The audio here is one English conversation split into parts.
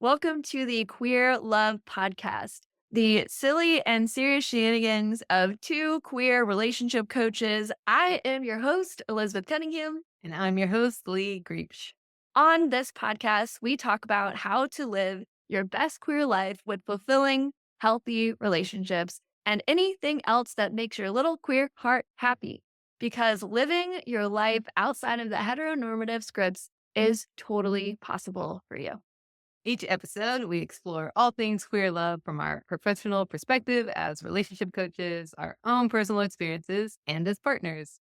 Welcome to the Queer Love Podcast, the silly and serious shenanigans of two queer relationship coaches. I am your host, Elizabeth Cunningham. And I'm your host, Lee Greeps. On this podcast, we talk about how to live your best queer life with fulfilling, healthy relationships and anything else that makes your little queer heart happy. Because living your life outside of the heteronormative scripts is totally possible for you. Each episode, we explore all things queer love from our professional perspective as relationship coaches, our own personal experiences, and as partners.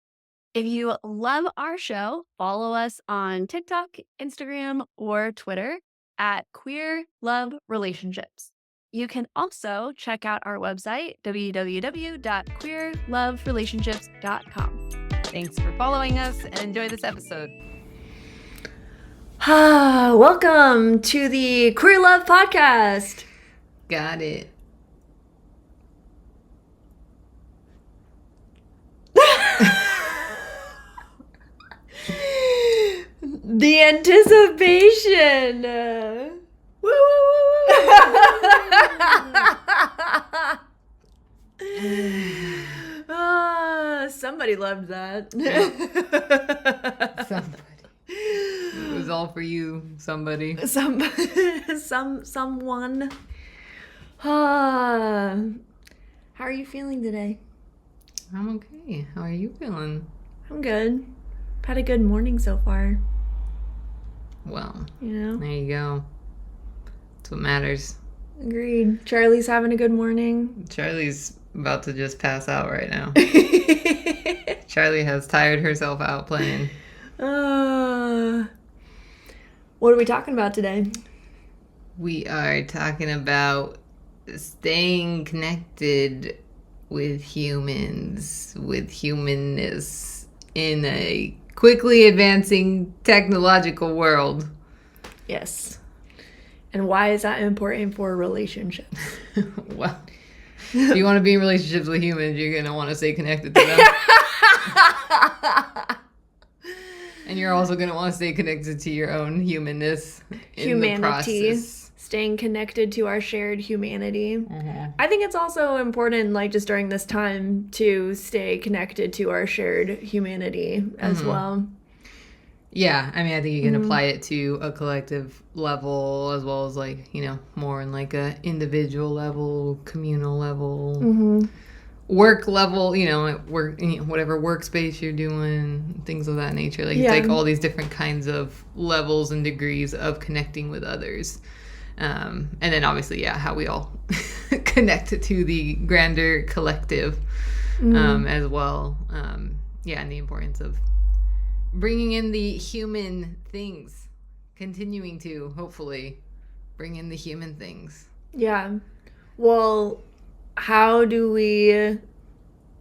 If you love our show, follow us on TikTok, Instagram, or Twitter at Queer Love Relationships. You can also check out our website, www.queerloverelationships.com. Thanks for following us and enjoy this episode. Welcome to the Queer Love Podcast. Got it. The anticipation. Woo, woo, woo, woo. Somebody loved that. Somebody. It was all for you, somebody. Someone. How are you feeling today? I'm okay. How are you feeling? I'm good. Had a good morning so far. Well, there you go. That's what matters. Agreed. Charlie's having a good morning. Charlie's about to just pass out right now. Charlie has tired herself out playing. What are we talking about today? We are talking about staying connected with humans, with humanness in a quickly advancing technological world. Yes. And why is that important for relationships? Well, if you want to be in relationships with humans, you're going to want to stay connected to them. And you're also going to want to stay connected to your own humanness in the process. Staying connected to our shared humanity. Mm-hmm. I think it's also important, like, just during this time to stay connected to our shared humanity as well. Yeah, I mean, I think you can apply it to a collective level as well as, like, more in, like, a individual level, communal level, work level, work, whatever workspace you're doing, things of that nature. Like, it's like all these different kinds of levels and degrees of connecting with others. And then obviously, how we all connect to the grander collective as well. And the importance of bringing in the human things, continuing to hopefully bring in the human things. Yeah. Well, how do we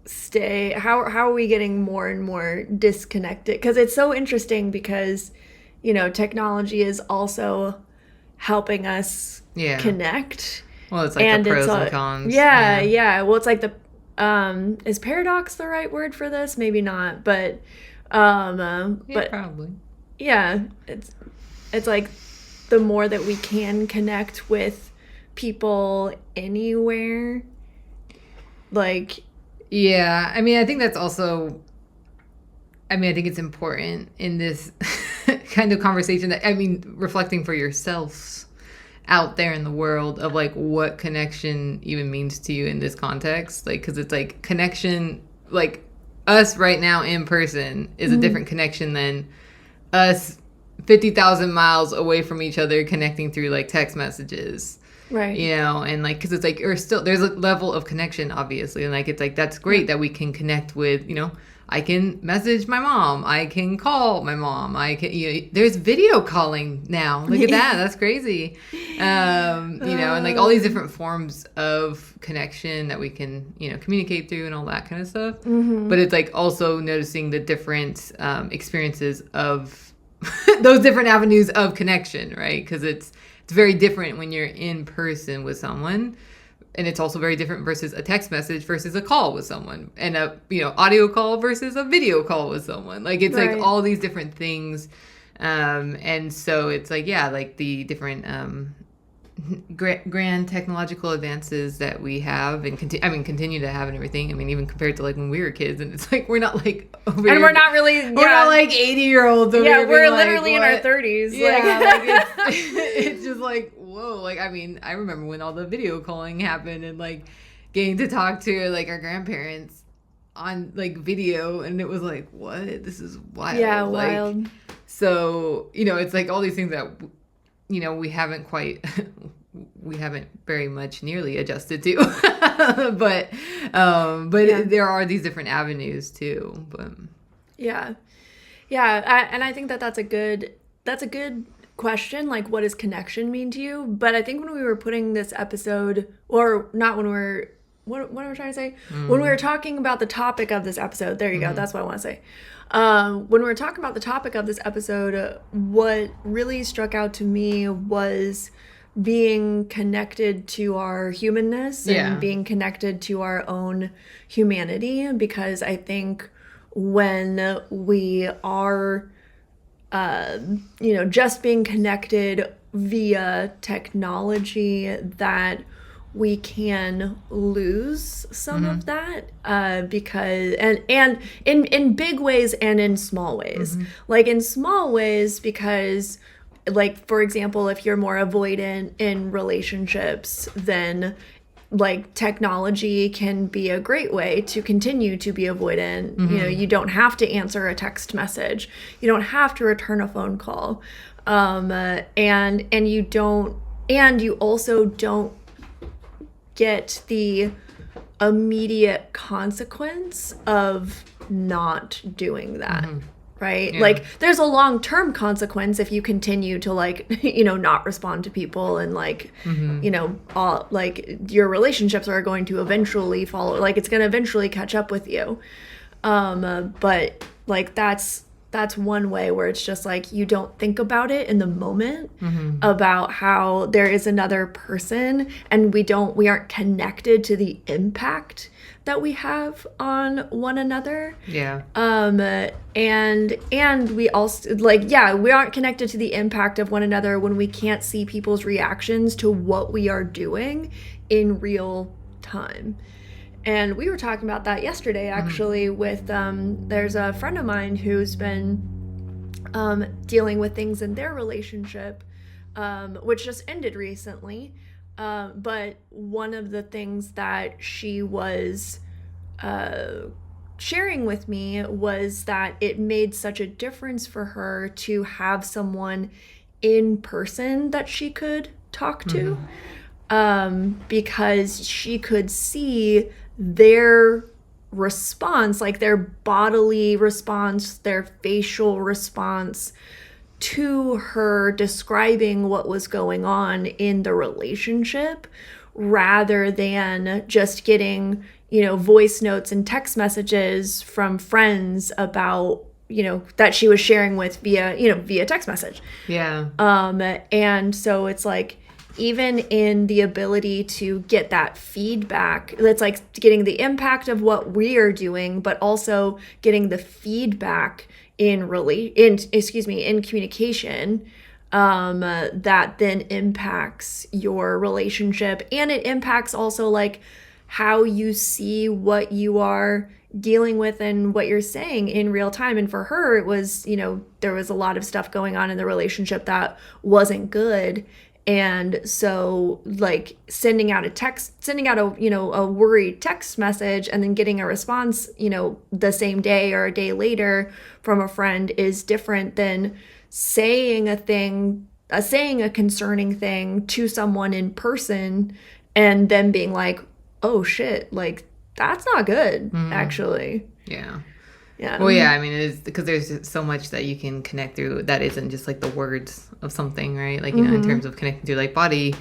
stay, how are we getting more and more disconnected? Because it's so interesting because, technology is also helping us connect. Well, it's like the pros and cons. Yeah. Well, it's like the, is paradox the right word for this? Maybe not, but, but probably. Yeah. It's like the more that we can connect with people anywhere, like. Yeah. I mean, I think that's also, I think it's important in this kind of conversation that, reflecting for yourselves out there in the world of, like, what connection even means to you in this context. Like, because it's like connection, like us right now in person is a different connection than us 50,000 miles away from each other connecting through, like, text messages. Right. And, like, because it's like, or still, there's a level of connection, obviously. And, like, it's like, that's great that we can connect with, I can message my mom. I can call my mom. I can, there's video calling now. Look at that. That's crazy. And, like, all these different forms of connection that we can, communicate through and all that kind of stuff. But it's, like, also noticing the different experiences of those different avenues of connection, right? Because it's very different when you're in person with someone, and it's also very different versus a text message versus a call with someone, and a audio call versus a video call with someone. Like, it's like all these different things, and so it's like like the different grand technological advances that we have and continue to have and everything. I mean, even compared to like when we were kids, and it's like we're not like over And here, we're not really, we're not like 80-year-olds. Yeah, we're like, literally in our 30s. Yeah, like it's just like, whoa. Like, I mean, I remember when all the video calling happened and like getting to talk to like our grandparents on like video, and it was like, what? This is wild. Yeah, like, wild. So, it's like all these things that we haven't very much nearly adjusted to, but there are these different avenues too. But and I think that's a good question. Like, what does connection mean to you? But I think when we were putting this episode, or not when we're, what am I trying to say? When we were talking about the topic of this episode, there you go. That's what I want to say. When we were talking about the topic of this episode, what really struck out to me was being connected to our humanness and being connected to our own humanity, because I think when we are, just being connected via technology, that we can lose some of that, because and in big ways and in small ways. Like in small ways, because like, for example, if you're more avoidant in relationships, then like technology can be a great way to continue to be avoidant. You don't have to answer a text message, you don't have to return a phone call, and you also don't get the immediate consequence of not doing that. Right? Like, there's a long-term consequence if you continue to like, not respond to people, and like, all like your relationships are going to eventually follow, like it's going to eventually catch up with you. But like, that's one way where it's just like, you don't think about it in the moment about how there is another person, and we aren't connected to the impact that we have on one another. And we also we aren't connected to the impact of one another when we can't see people's reactions to what we are doing in real time. And we were talking about that yesterday, actually, with there's a friend of mine who's been dealing with things in their relationship, which just ended recently. But one of the things that she was sharing with me was that it made such a difference for her to have someone in person that she could talk to, because she could see their response, like their bodily response, their facial response to her describing what was going on in the relationship, rather than just getting, voice notes and text messages from friends about, that she was sharing with via text message. And so it's like, even in the ability to get that feedback, that's like getting the impact of what we are doing, but also getting the feedback in communication, that then impacts your relationship, and it impacts also like how you see what you are dealing with and what you're saying in real time. And for her, it was, there was a lot of stuff going on in the relationship that wasn't good. And so like sending out a worried text message and then getting a response, the same day or a day later from a friend is different than saying a concerning thing to someone in person and then being like, oh shit, like that's not good, actually. Yeah. Well, yeah, I mean, it is because there's just so much that you can connect through that isn't just like the words of something, right? Like, in terms of connecting through like body,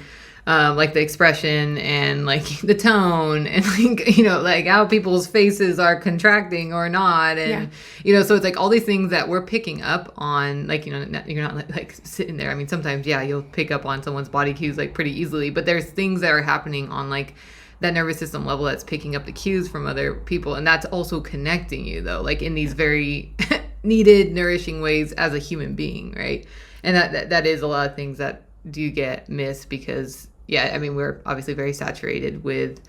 like the expression and like the tone and like, like how people's faces are contracting or not. And, so it's like all these things that we're picking up on, like, you're not like sitting there. I mean, sometimes, you'll pick up on someone's body cues like pretty easily, but there's things that are happening on like that nervous system level that's picking up the cues from other people, and that's also connecting you though, like in these very needed, nourishing ways as a human being, right? And that is a lot of things that do get missed because yeah, I mean, we're obviously very saturated with,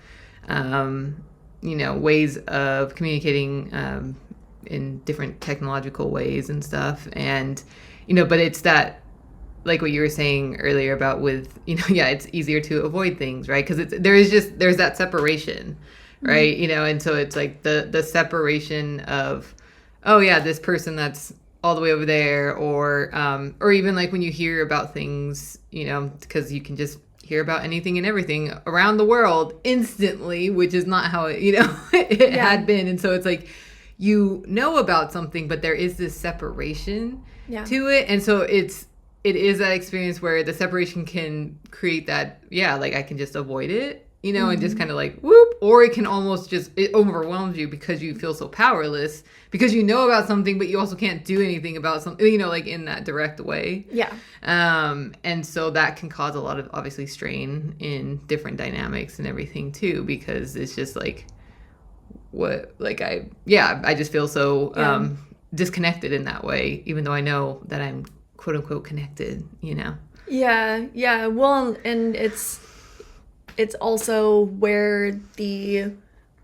ways of communicating in different technological ways and stuff. And, but it's that, like what you were saying earlier about with, yeah, it's easier to avoid things, right? Because there's that separation, right? And so it's like the separation of, oh yeah, this person that's all the way over there, or even like when you hear about things, because you can just hear about anything and everything around the world instantly, which is not how it, it had been. And so it's like, about something, but there is this separation to it. And so it is that experience where the separation can create that, like I can just avoid it, and just kind of like whoop, or it can almost it overwhelms you because you feel so powerless because you know about something, but you also can't do anything about something, like in that direct way. Yeah. And so that can cause a lot of obviously strain in different dynamics and everything too, because it's just like, I just feel so disconnected in that way, even though I know that I'm quote unquote connected, Yeah. Well, and it's also where the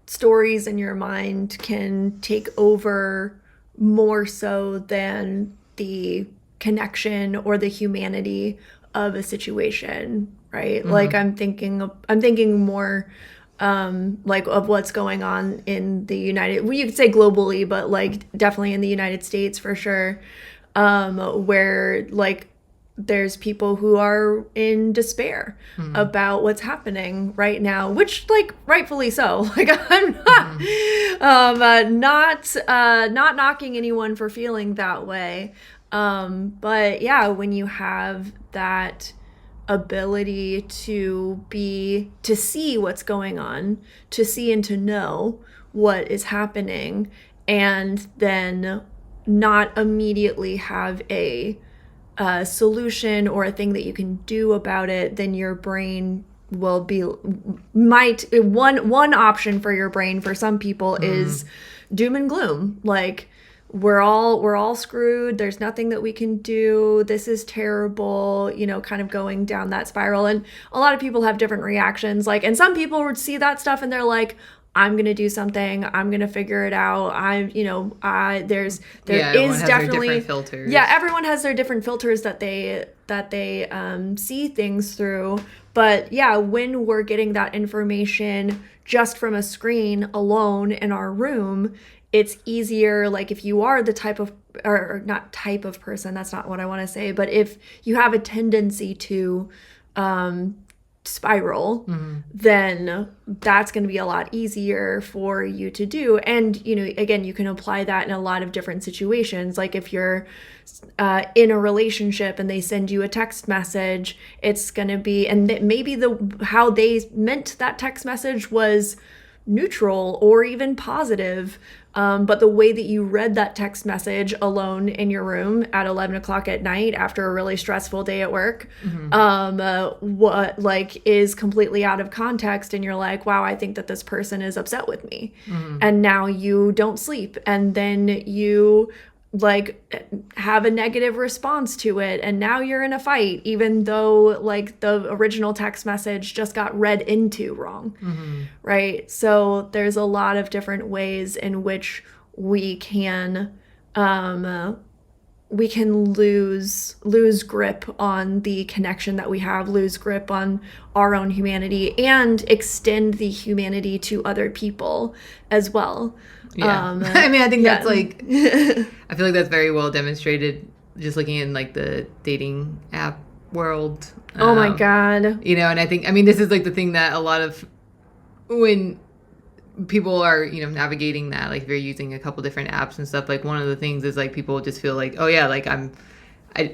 stories in your mind can take over more so than the connection or the humanity of a situation, right? Like I'm thinking more like of what's going on in the you could say globally, but like definitely in the United States for sure, where like there's people who are in despair about what's happening right now, which like rightfully so. Like I'm not knocking anyone for feeling that way. But yeah, when you have that ability to see what's going on, to see and to know what is happening, and then not immediately have a solution or a thing that you can do about it, then your brain will be one option for your brain for some people is doom and gloom. Like we're all screwed. There's nothing that we can do. This is terrible, kind of going down that spiral. And a lot of people have different reactions. Like, and some people would see that stuff and they're like, I'm going to do something. I'm going to figure it out. There is definitely different filters. Yeah, everyone has their different filters that they see things through. But yeah, when we're getting that information just from a screen alone in our room, it's easier. Like if you are the type of, or not type of person, that's not what I want to say, but if you have a tendency to spiral, then that's going to be a lot easier for you to do. And, again, you can apply that in a lot of different situations. Like if you're in a relationship and they send you a text message, it's going to be, and maybe how they meant that text message was neutral or even positive. But the way that you read that text message alone in your room at 11 o'clock at night after a really stressful day at work, what like is completely out of context. And you're like, wow, I think that this person is upset with me. And now you don't sleep. And then you like have a negative response to it, and now you're in a fight even though like the original text message just got read into wrong. Right? So there's a lot of different ways in which we can lose grip on the connection that we have, lose grip on our own humanity, and extend the humanity to other people as well. Yeah. I mean, I think that's like, I feel like that's very well demonstrated just looking in like the dating app world. Oh my God. And I think, I mean, this is like the thing that a lot of, when people are, navigating that, like if you're using a couple different apps and stuff, like one of the things is like people just feel like, oh yeah, like I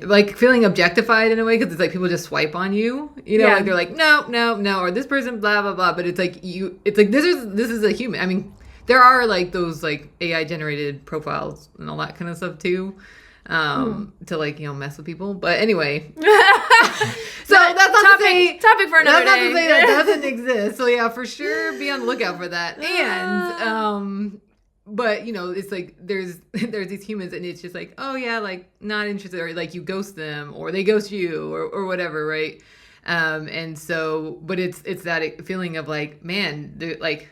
like feeling objectified in a way, because it's like people just swipe on you, like they're like, no, or this person, blah, blah, blah. But it's like it's like, this is a human. I mean, there are like those like AI generated profiles and all that kind of stuff too, to like, mess with people. But anyway, so that's not topic for another day. That's not to say that doesn't exist. So yeah, for sure, be on the lookout for that. And but it's like there's these humans, and it's just like, oh yeah, like not interested, or like you ghost them, or they ghost you, or whatever, right? And so, but it's that feeling of like, man, like,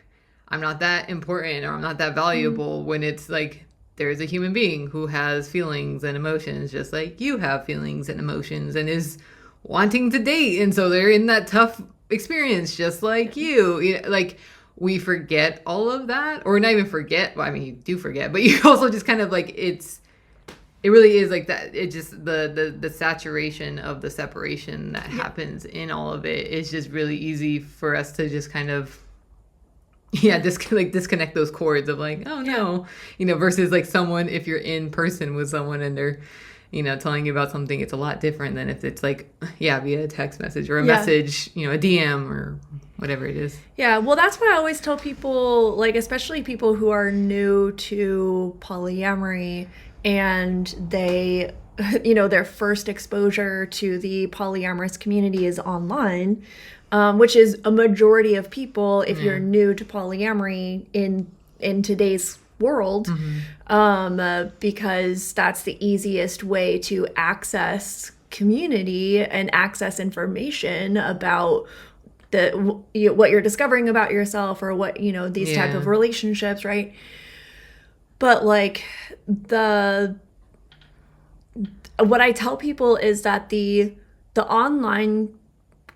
I'm not that important or I'm not that valuable, when it's like, there's a human being who has feelings and emotions just like you have feelings and emotions and is wanting to date. And so they're in that tough experience just like you. You know, like, we forget all of that, or not even forget. Well, I mean, you do forget, but you also just kind of like, it really is like that. It just, the saturation of the separation that happens in all of it is just really easy for us to just kind of, disconnect those cords of like, oh no, versus like someone, if you're in person with someone and they're, telling you about something, it's a lot different than if it's like, via a text message or a message, a DM or whatever it is. Yeah, well, that's what I always tell people, like, especially people who are new to polyamory and they, their first exposure to the polyamorous community is online, which is a majority of people if you're new to polyamory in today's world, because that's the easiest way to access community and access information about what you're discovering about yourself or what, these type of relationships, right? But like what I tell people is that the online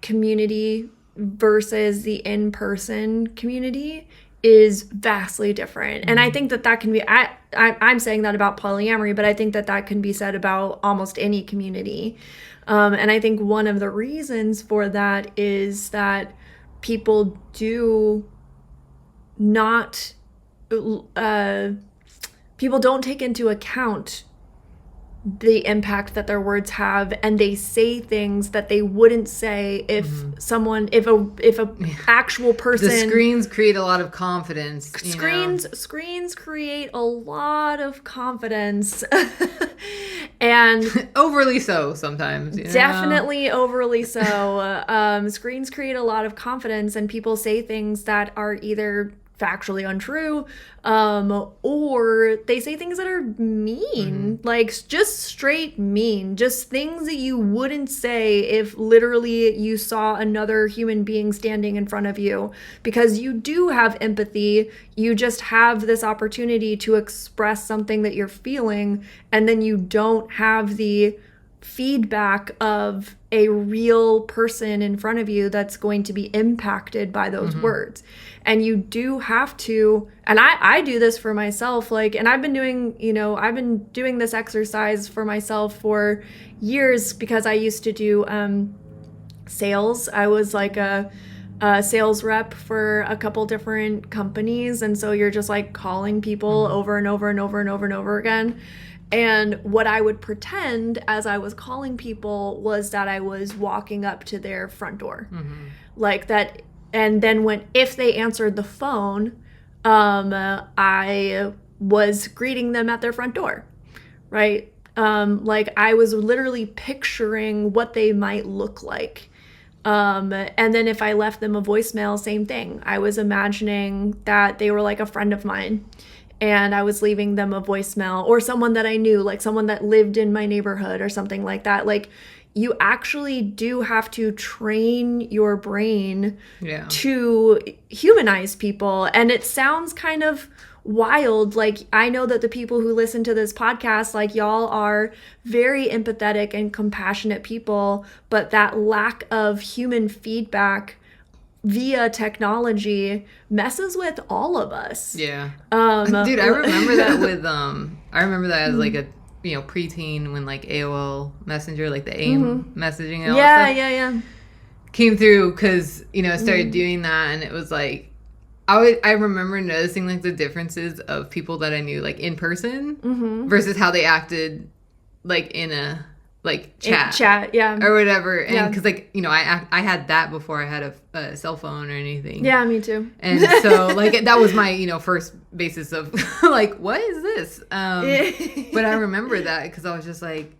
community versus the in-person community is vastly different. And I think that can be, I'm saying that about polyamory, but I think that can be said about almost any community. And I think one of the reasons for that is that people do not, people don't take into account the impact that their words have, and they say things that they wouldn't say if someone, if a actual person. The screens create a lot of confidence. Screens create a lot of confidence, and overly so sometimes. Definitely overly so. Screens create a lot of confidence, and people say things that are either factually untrue, or they say things that are mean, like just straight mean, just things that you wouldn't say if literally you saw another human being standing in front of you, because you do have empathy. You just have this opportunity to express something that you're feeling, and then you don't have the feedback of a real person in front of you that's going to be impacted by those words. And you do have to, and I do this for myself, like, and I've been doing this exercise for myself for years, because I used to do sales. I was like a sales rep for a couple different companies, and so you're just like calling people over and over and over and over and over again. And what I would pretend as I was calling people was that I was walking up to their front door, like that. And then if they answered the phone, I was greeting them at their front door, right? Like I was literally picturing what they might look like. And then if I left them a voicemail, same thing. I was imagining that they were like a friend of mine, and I was leaving them a voicemail, or someone that I knew, like someone that lived in my neighborhood or something like that. Like, you actually do have to train your brain to humanize people. And it sounds kind of wild. Like, I know that the people who listen to this podcast, like, y'all are very empathetic and compassionate people, but that lack of human feedback via technology messes with all of us. Yeah. Dude, I remember that with I remember that as like a preteen, when like AOL Messenger, like the AIM messaging and all that stuff came through, because I started doing that, and it was like I remember noticing like the differences of people that I knew like in person versus how they acted like in a like chat or whatever, and because like I had that before I had a cell phone or anything. Yeah, me too. And so like that was my first basis of like, what is this? But I remember that because I was just like,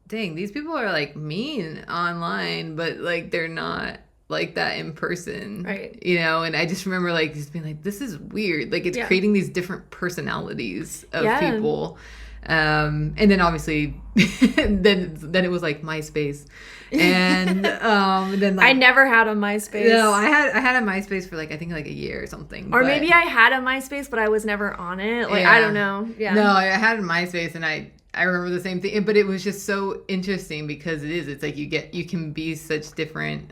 dang, these people are like mean online, but like they're not like that in person, right? And I just remember like just being like, this is weird. Like, it's creating these different personalities of people. And then obviously, then it was like MySpace. And then like, I never had a MySpace. No, I had a MySpace for like I think like a year or something. Or maybe I had a MySpace, but I was never on it. Like I don't know. Yeah. No, I had a MySpace, and I remember the same thing. But it was just so interesting because it's like you can be such different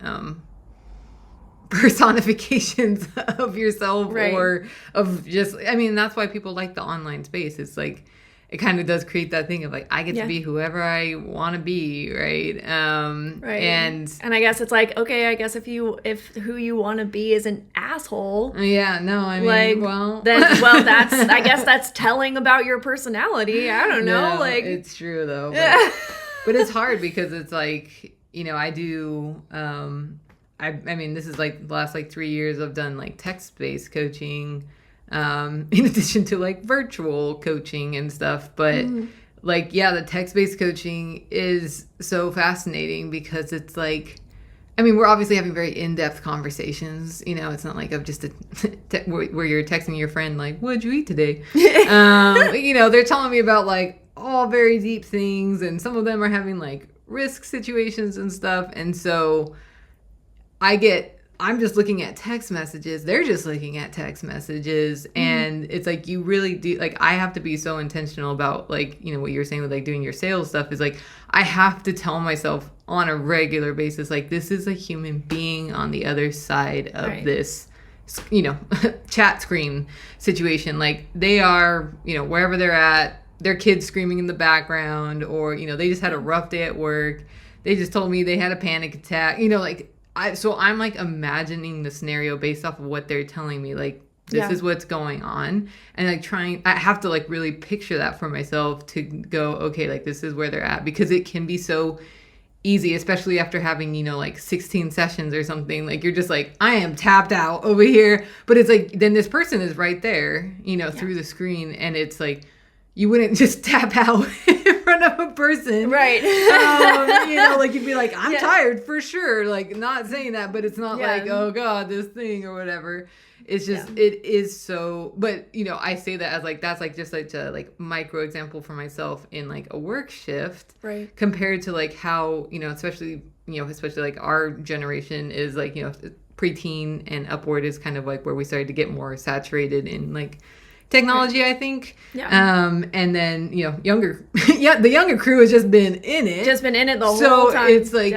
personifications of yourself, right, or of just, I mean, that's why people like the online space. It's like, it kind of does create that thing of like, I get to be whoever I want to be, right? Right. And I guess it's like, okay, I guess if who you want to be is an asshole. Yeah, no, I mean, like, then that's, I guess that's telling about your personality. I don't know. No, like, it's true though. But it's hard because it's like, I do, I mean, this is like the last like 3 years I've done like text-based coaching, in addition to like virtual coaching and stuff. But like, yeah, the text-based coaching is so fascinating because it's like, I mean, we're obviously having very in-depth conversations. It's not like I'm just where you're texting your friend like, "What'd you eat today?" They're telling me about like all very deep things, and some of them are having like risk situations and stuff. And so I'm just looking at text messages. They're just looking at text messages. And it's like, you really do, like, I have to be so intentional about like, what you're saying with like doing your sales stuff is like, I have to tell myself on a regular basis, like, this is a human being on the other side of this, chat screen situation. Like, they are, wherever they're at, their kids screaming in the background, or, they just had a rough day at work. They just told me they had a panic attack, like, so I'm like imagining the scenario based off of what they're telling me. Like, this is what's going on. And like I have to like really picture that for myself to go, okay, like this is where they're at, because it can be so easy, especially after having, like 16 sessions or something. Like, you're just like, I am tapped out over here. But it's like, then this person is right there, through the screen. And it's like, you wouldn't just tap out in front of a person. Right. Like, you'd be like, I'm tired for sure. Like, not saying that, but it's not like, oh God, this thing or whatever. It's just, it is so, but I say that as like, that's like just like a like micro example for myself in like a work shift. Right. Compared to like how, especially like our generation is like, preteen and upward is kind of like where we started to get more saturated in like technology, I think. Yeah. And then, younger, the younger crew has just been in it. The whole time. So it's like,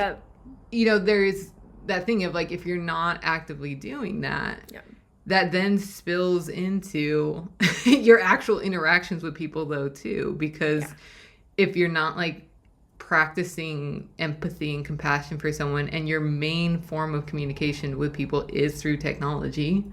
there's that thing of like, if you're not actively doing that, that then spills into your actual interactions with people though, too. Because if you're not like practicing empathy and compassion for someone, and your main form of communication with people is through technology,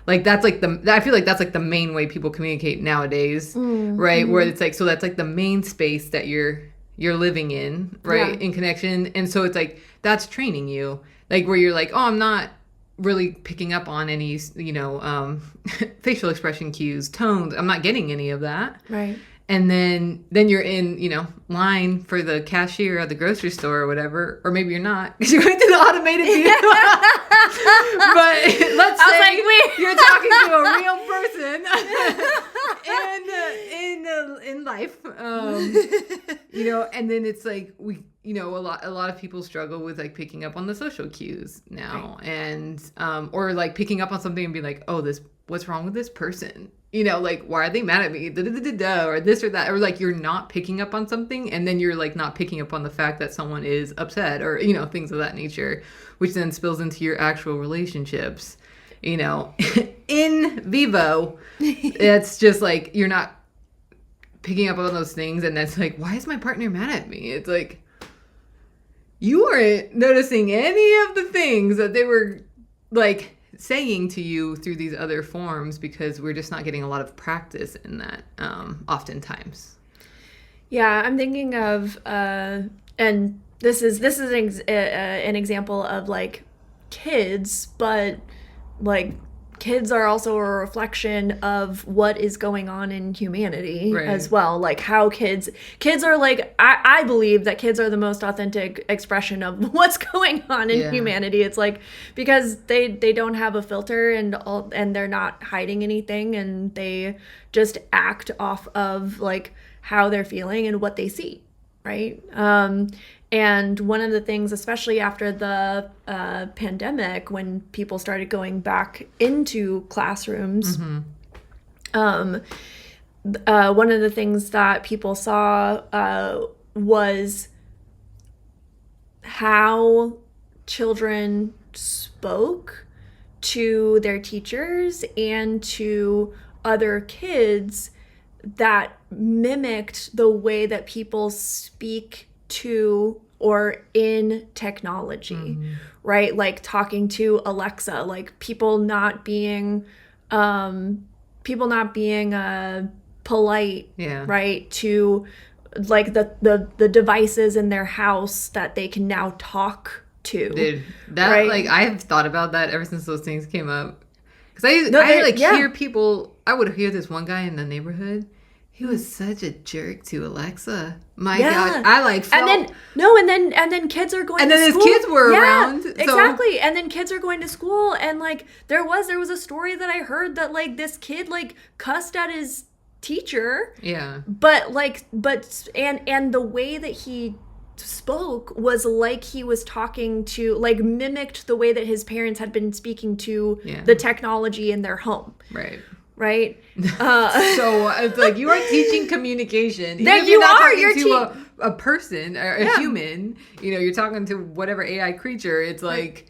like, that's like I feel like that's like the main way people communicate nowadays, right? Where it's like, so that's like the main space that you're living in, right? In connection. And so it's like, that's training you, like, where you're like, oh, I'm not really picking up on any, facial expression cues, tones. I'm not getting any of that. Right. And then you're in, line for the cashier at the grocery store or whatever. Or maybe you're not, because you're going to the automated view. But let's say you're talking to a real person in life. And then it's like, a lot of people struggle with like picking up on the social cues now. Right. And or like picking up on something and be like, oh, what's wrong with this person? Like, why are they mad at me? Or this or that. Or like, you're not picking up on something, and then you're like not picking up on the fact that someone is upset, or, things of that nature, which then spills into your actual relationships, in vivo. It's just like, you're not picking up on those things. And that's like, why is my partner mad at me? It's like, you weren't noticing any of the things that they were like saying to you through these other forms, because we're just not getting a lot of practice in that, oftentimes. Yeah, I'm thinking of, and this is an example of like kids, but like kids are also a reflection of what is going on in humanity as well. Like, how kids are like, I believe that kids are the most authentic expression of what's going on in humanity. It's like, because they don't have a filter, and they're not hiding anything, and they just act off of like how they're feeling and what they see, right? And one of the things, especially after the pandemic, when people started going back into classrooms, one of the things that people saw was how children spoke to their teachers and to other kids that mimicked the way that people speak to or in technology, right? Like talking to Alexa, like people not being polite, right? To like the devices in their house that they can now talk to. Dude, that right? like I've thought about that ever since those things came up. Because I hear people. I would hear this one guy in the neighborhood. He was such a jerk to Alexa. My God, I like felt... and then kids are going. And to then school. his kids were around. Exactly, and then kids are going to school, and like there was a story that I heard that like this kid like cussed at his teacher. Yeah. But the way that he spoke was like he was talking to, like, mimicked the way that his parents had been speaking to the technology in their home. Right. So it's like you are teaching communication. That you are. You're to a person or a human. You know, you're talking to whatever AI creature. It's like,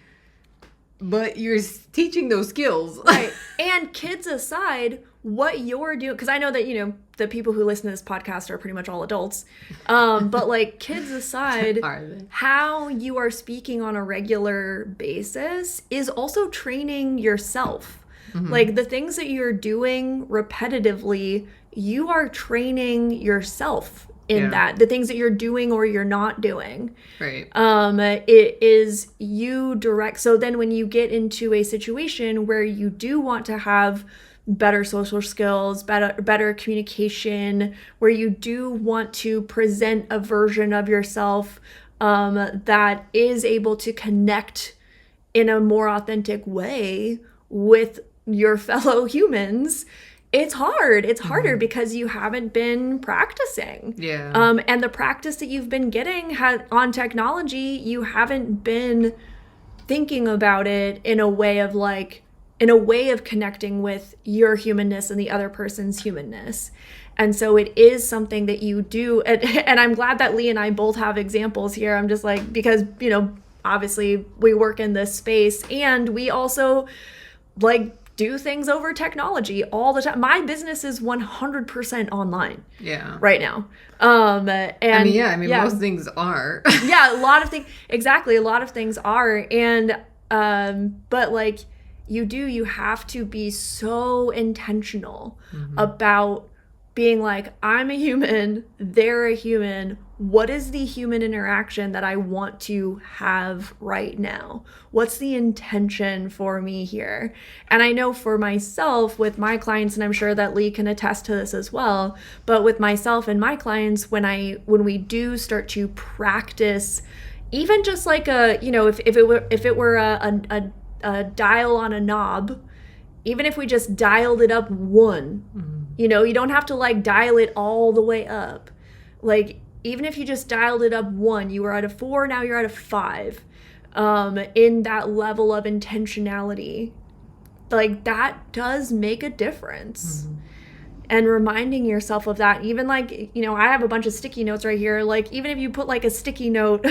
but you're teaching those skills. Right. And kids aside, what you're doing, because I know that, you know, the people who listen to this podcast are pretty much all adults. But like kids aside, how you are speaking on a regular basis is also training yourself. Like the things that you're doing repetitively, you are training yourself in that. The things that you're doing or you're not doing. Right. It is you direct. So then when you get into a situation where you do want to have better social skills, better communication, where you do want to present a version of yourself that is able to connect in a more authentic way with your fellow humans, it's hard. It's harder because you haven't been practicing. And the practice that you've been getting on technology, you haven't been thinking about it in a way of connecting with your humanness and the other person's humanness. And so it is something that you do. And I'm glad that Lee and I both have examples here. I'm just like, because, you know, obviously we work in this space and we also like do things over technology all the time. My business is 100% online. Right now. Most things are. A lot of things. Exactly. A lot of things are. And, but like you have to be so intentional about being like, I'm a human, they're a human. What is the human interaction that I want to have right now? What's the intention for me here? And I know for myself with my clients, and I'm sure that Lee can attest to this as well, but with myself and my clients, when we do start to practice, even just like if it were a dial on a knob, even if we just dialed it up one, you know, you don't have to like dial it all the way up. Like, even if you just dialed it up one, you were at a 4, now you're at a 5, in that level of intentionality, like that does make a difference. And reminding yourself of that, even like, you know, I have a bunch of sticky notes right here. Like, even if you put like a sticky note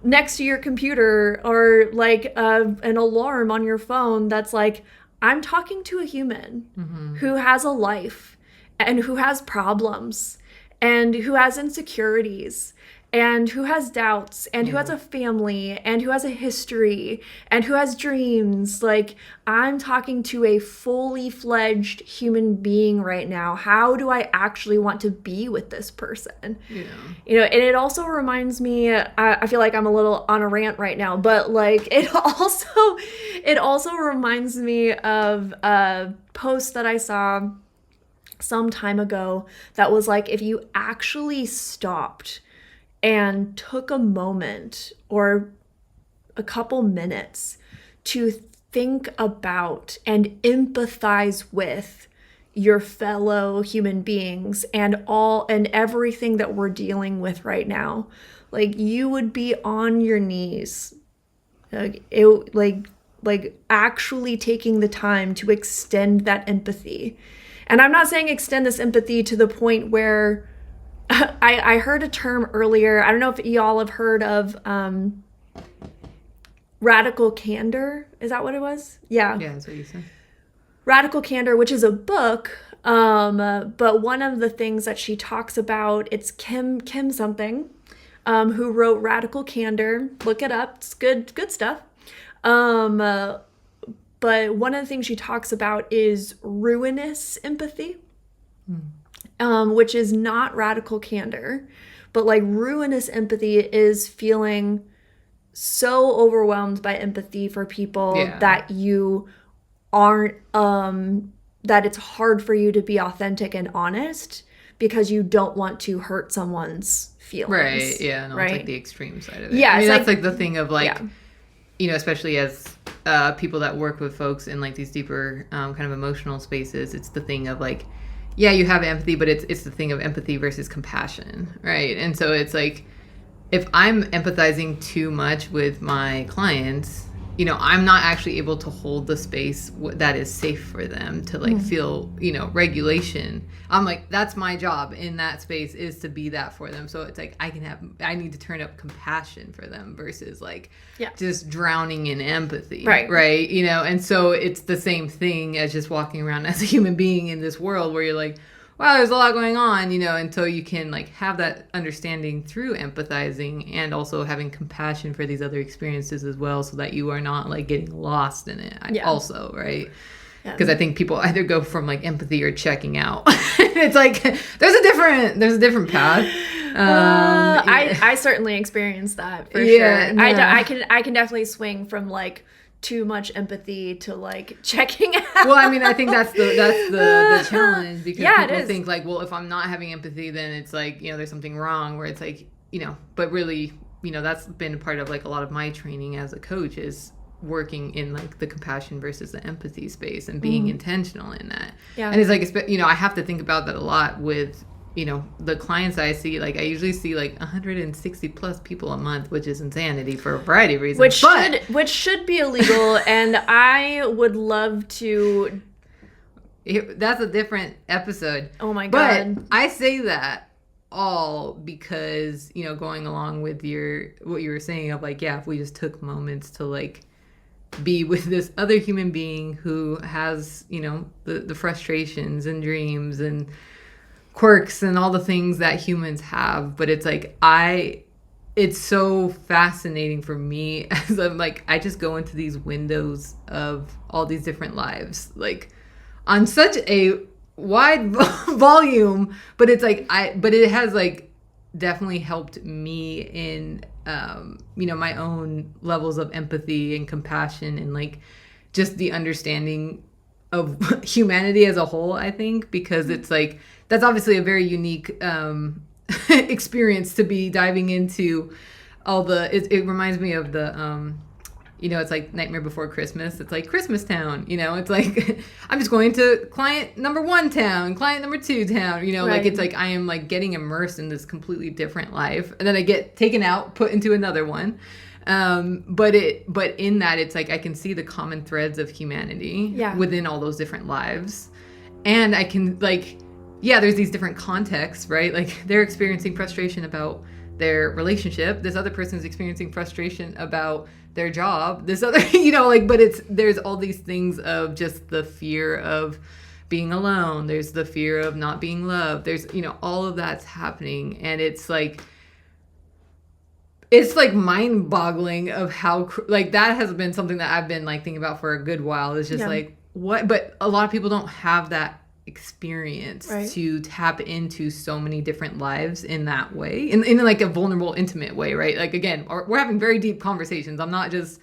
next to your computer or like an alarm on your phone that's like, I'm talking to a human who has a life and who has problems and who has insecurities and who has doubts and who has a family and who has a history and who has dreams. Like, I'm talking to a fully fledged human being right now. How do I actually want to be with this person? You know, and it also reminds me, I feel like I'm a little on a rant right now, but like it also reminds me of a post that I saw some time ago that was like, if you actually stopped and took a moment or a couple minutes to think about and empathize with your fellow human beings and everything that we're dealing with right now. Like, you would be on your knees, like actually taking the time to extend that empathy. And I'm not saying extend this empathy to the point where I heard a term earlier. I don't know if y'all have heard of radical candor. Is that what it was? Yeah. Yeah, that's what you said. Radical Candor, which is a book, but one of the things that she talks about, it's Kim something, who wrote Radical Candor. Look it up; it's good stuff. But one of the things she talks about is ruinous empathy, which is not radical candor, but like ruinous empathy is feeling so overwhelmed by empathy for people that you aren't that it's hard for you to be authentic and honest because you don't want to hurt someone's feelings. Right. Yeah. No, right? It's like the extreme side of it. Yeah. I mean, that's like the thing of like, you know, especially as people that work with folks in like these deeper kind of emotional spaces, it's the thing of like, yeah, you have empathy, but it's the thing of empathy versus compassion. Right. And so it's like, if I'm empathizing too much with my clients, you know, I'm not actually able to hold the space that is safe for them to like feel, you know, regulation. I'm like, that's my job in that space, is to be that for them. So it's like, I need to turn up compassion for them versus like just drowning in empathy. Right. You know, and so it's the same thing as just walking around as a human being in this world where you're like, wow, there's a lot going on, you know, until you can like have that understanding through empathizing and also having compassion for these other experiences as well, so that you are not like getting lost in it also, right? Because I think people either go from like empathy or checking out. It's like there's a different path. I certainly experienced that for sure. No. I can definitely swing from like too much empathy to like checking out. Well, I mean, I think that's the challenge, because people think like, well, if I'm not having empathy, then it's like, you know, there's something wrong, where it's like, you know, but really, you know, that's been part of like a lot of my training as a coach, is working in like the compassion versus the empathy space and being intentional in that. Yeah. And it's like, you know, I have to think about that a lot with, you know, the clients I see. Like I usually see like 160 plus people a month, which is insanity for a variety of reasons. Which should be illegal, and I would love to. That's a different episode. Oh my God. But I say that all because, you know, going along with what you were saying of like, yeah, if we just took moments to like be with this other human being who has, you know, the frustrations and dreams and quirks and all the things that humans have, but it's like it's so fascinating for me as I'm like, I just go into these windows of all these different lives, like on such a wide volume, but it's like but it has like definitely helped me in you know, my own levels of empathy and compassion and like just the understanding of humanity as a whole, I think, because it's like, that's obviously a very unique experience to be diving into all the, it reminds me of the, you know, it's like Nightmare Before Christmas. It's like Christmas Town, you know, it's like, I'm just going to client number 1 town, client number 2 town, you know, like it's like, I am like getting immersed in this completely different life. And then I get taken out, put into another one. But in that, it's like, I can see the common threads of humanity within all those different lives. And I can like, yeah, there's these different contexts, right? Like they're experiencing frustration about their relationship. This other person's experiencing frustration about their job. This other, you know, like, but there's all these things of just the fear of being alone. There's the fear of not being loved. There's, you know, all of that's happening. And it's like mind boggling of how, like, that has been something that I've been like thinking about for a good while. It's just like, what, but a lot of people don't have that experience to tap into so many different lives in that way, in like a vulnerable, intimate way, right? Like, again, we're having very deep conversations. I'm not just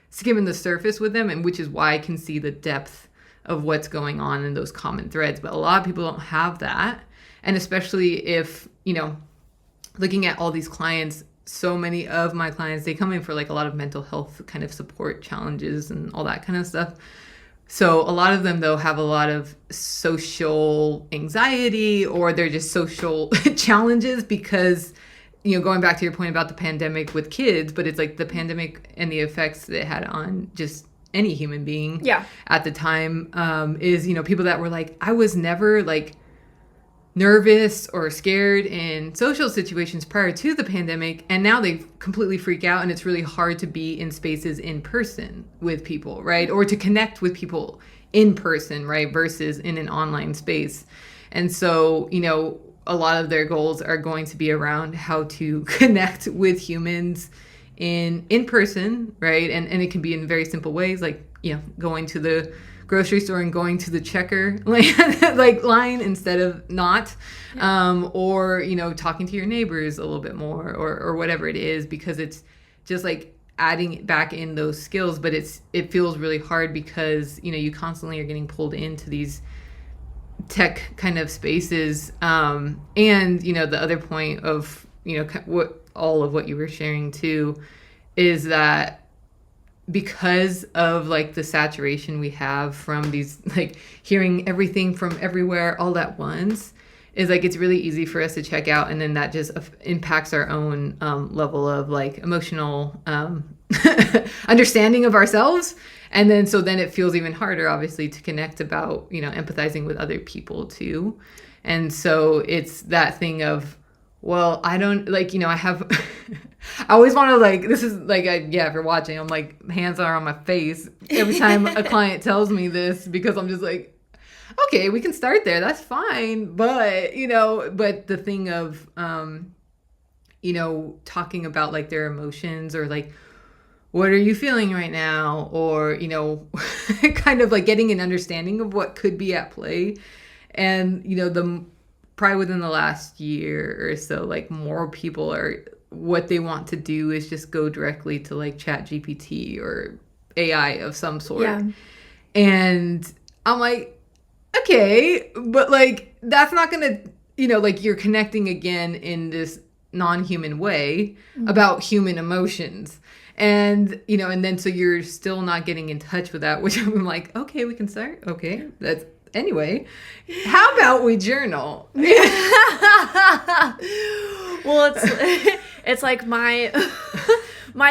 skimming the surface with them, and which is why I can see the depth of what's going on in those common threads. But a lot of people don't have that. And especially if, you know, looking at all these clients, so many of my clients, they come in for like a lot of mental health kind of support challenges and all that kind of stuff. So a lot of them, though, have a lot of social anxiety, or they're just social challenges because, going back to your point about the pandemic with kids, but it's like the pandemic and the effects that it had on just any human being at the time, is, people that were like, I was never like nervous or scared in social situations prior to the pandemic, and now they completely freak out, and it's really hard to be in spaces in person with people, right? Or to connect with people in person, right? Versus in an online space. And so, a lot of their goals are going to be around how to connect with humans in person, right? And it can be in very simple ways, like, going to the grocery store and going to the checker line instead of not, or talking to your neighbors a little bit more, or whatever it is, because it's just like adding back in those skills. But it feels really hard because you constantly are getting pulled into these tech kind of spaces, and the other point of what all of what you were sharing too is that because of like the saturation we have from these, like hearing everything from everywhere all at once, is like it's really easy for us to check out, and then that just impacts our own level of like emotional understanding of ourselves. And then then it feels even harder, obviously, to connect about empathizing with other people too. And so it's that thing of, well, I don't like, I have I always want to like, this is like, if you're watching, I'm like, hands are on my face every time a client tells me this, because I'm just like, okay, we can start there. That's fine. But, but the thing of, talking about like their emotions, or like, what are you feeling right now? Or, kind of like getting an understanding of what could be at play. And, probably within the last year or so, like more people what they want to do is just go directly to like ChatGPT or AI of some sort. Yeah. And I'm like, okay, but like, that's not going to, like you're connecting again in this non-human way about human emotions. And, and then so you're still not getting in touch with that, which I'm like, okay, we can start. Okay, that's, anyway, how about we journal? Well, it's like my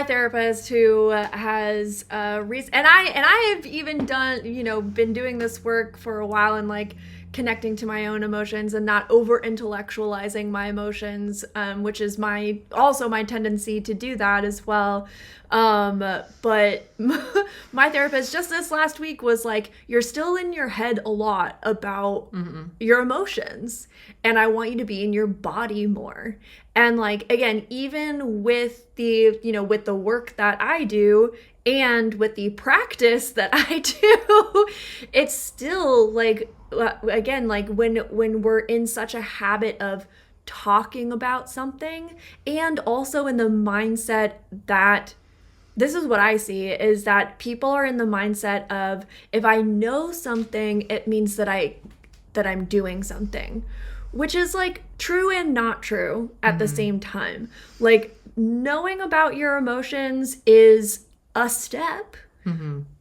therapist who has and I have even done, been doing this work for a while, and like connecting to my own emotions and not over intellectualizing my emotions, which is also my tendency to do that as well. But my therapist just this last week was like, you're still in your head a lot about your emotions, and I want you to be in your body more. And like, again, even with the, with the work that I do and with the practice that I do, it's still like, again, like when we're in such a habit of talking about something, and also in the mindset that, this is what I see, is that people are in the mindset of, if I know something, it means that I'm doing something, which is like true and not true at the same time. Like, knowing about your emotions is a step,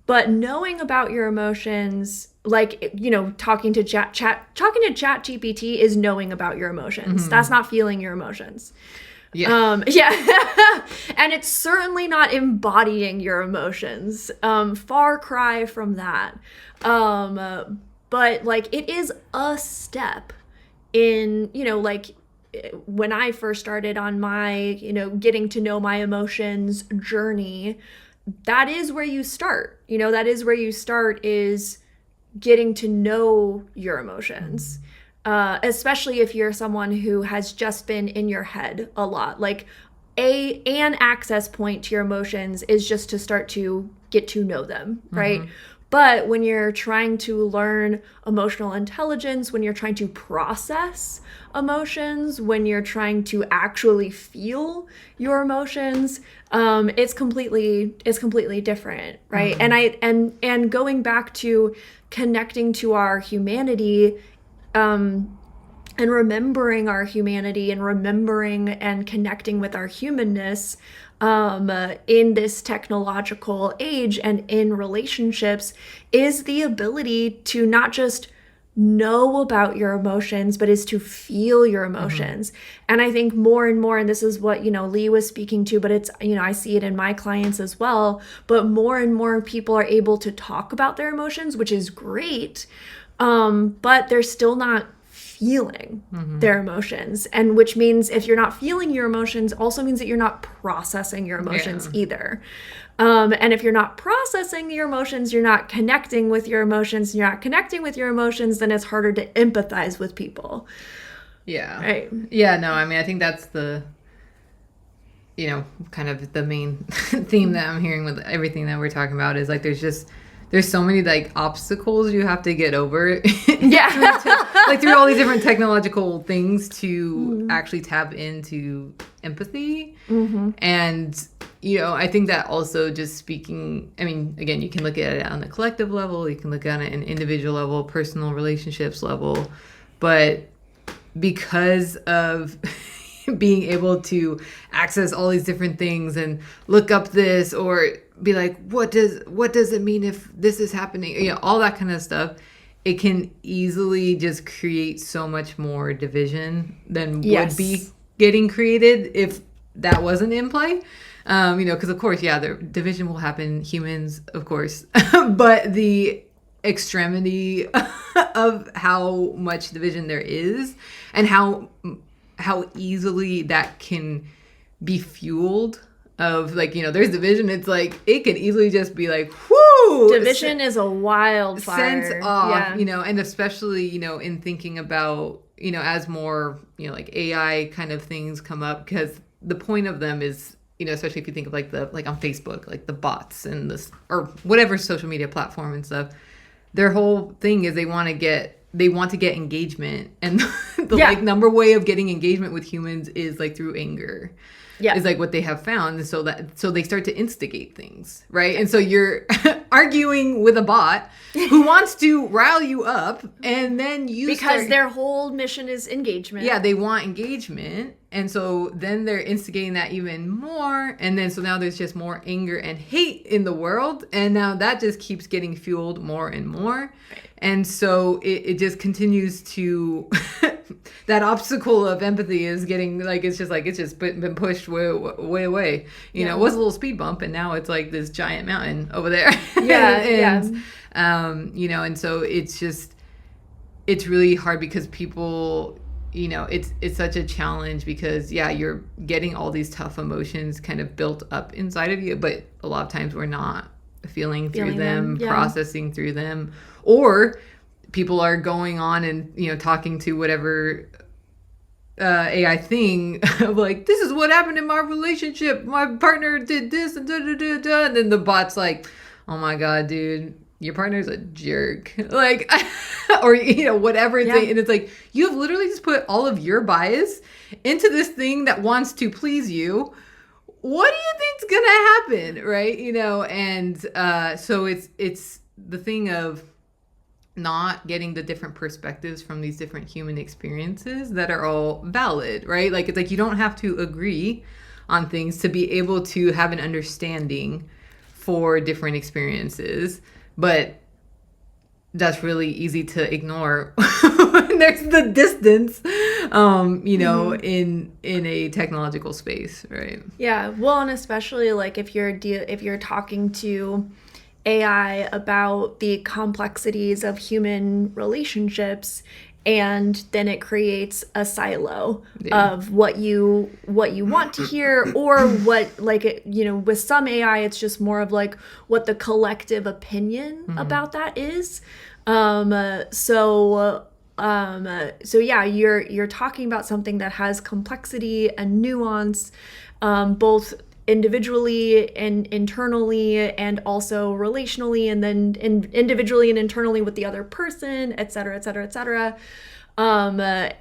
but knowing about your emotions, like, talking to ChatGPT is knowing about your emotions. That's not feeling your emotions. Yeah. And it's certainly not embodying your emotions. Far cry from that. But like, it is a step in, like, when I first started on my, getting to know my emotions journey, that is where you start. That is where you start, is getting to know your emotions. Especially if you're someone who has just been in your head a lot. Like, an access point to your emotions is just to start to get to know them, right? But when you're trying to learn emotional intelligence, when you're trying to process emotions, when you're trying to actually feel your emotions, it's completely different, right? And going back to connecting to our humanity, and remembering our humanity and remembering and connecting with our humanness in this technological age and in relationships is the ability to not just know about your emotions, but is to feel your emotions. And I think more and more, and this is what, Lee was speaking to, but it's, I see it in my clients as well, but more and more people are able to talk about their emotions, which is great. But they're still not feeling their emotions. And which means if you're not feeling your emotions, also means that you're not processing your emotions either. And if you're not processing your emotions, you're not connecting with your emotions, you're not connecting with your emotions, then it's harder to empathize with people. Yeah. Right. Yeah, no, I mean, I think that's the, kind of the main theme that I'm hearing with everything that we're talking about is like, there's so many like obstacles you have to get over. Yeah. like through all these different technological things to actually tap into empathy. And, I think that also just speaking, I mean, again, you can look at it on the collective level, you can look at it an individual level, personal relationships level, but because of being able to access all these different things and look up this or be like, what does it mean if this is happening? All that kind of stuff. It can easily just create so much more division than would be getting created if that wasn't in play. Because of course, the division will happen, humans, of course, but the extremity of how much division there is and how easily that can be fueled of like, there's division. It's like, it can easily just be like, whoo! Division is a wildfire. Sense off, and especially, in thinking about, as more, like AI kind of things come up, because the point of them is, especially if you think of like on Facebook, like the bots and this, or whatever social media platform and stuff, their whole thing is they want to get engagement, and the like number way of getting engagement with humans is like through anger. Is like what they have found. And so they start to instigate things, right? And so you're arguing with a bot who wants to rile you up, and then their whole mission is engagement. Yeah, they want engagement. And so then they're instigating that even more. And then so now there's just more anger and hate in the world. And now that just keeps getting fueled more and more. Right. And so it just continues to, that obstacle of empathy is getting like, it's just been pushed way away. It was a little speed bump, and now it's like this giant mountain over there. And so it's really hard because people, it's such a challenge because, you're getting all these tough emotions kind of built up inside of you, but a lot of times we're not feeling through them, processing through them, or people are going on and, talking to whatever AI thing of like, this is what happened in my relationship. My partner did this and da-da-da-da. And then the bot's like, oh my God, dude, your partner's a jerk. Like, or, whatever. And it's like, you've literally just put all of your bias into this thing that wants to please you. What do you think's going to happen? Right. And so it's the thing of not getting the different perspectives from these different human experiences that are all valid, right? Like, it's like you don't have to agree on things to be able to have an understanding for different experiences, but that's really easy to ignore when there's the distance, in a technological space, right? Yeah, well, and especially like if you're talking to AI about the complexities of human relationships, and then it creates a silo of what you want to hear, or what, like, with some AI it's just more of like what the collective opinion about that is. So you're talking about something that has complexity and nuance, both individually and internally, and also relationally, and then individually and internally with the other person, et cetera, et cetera, et cetera.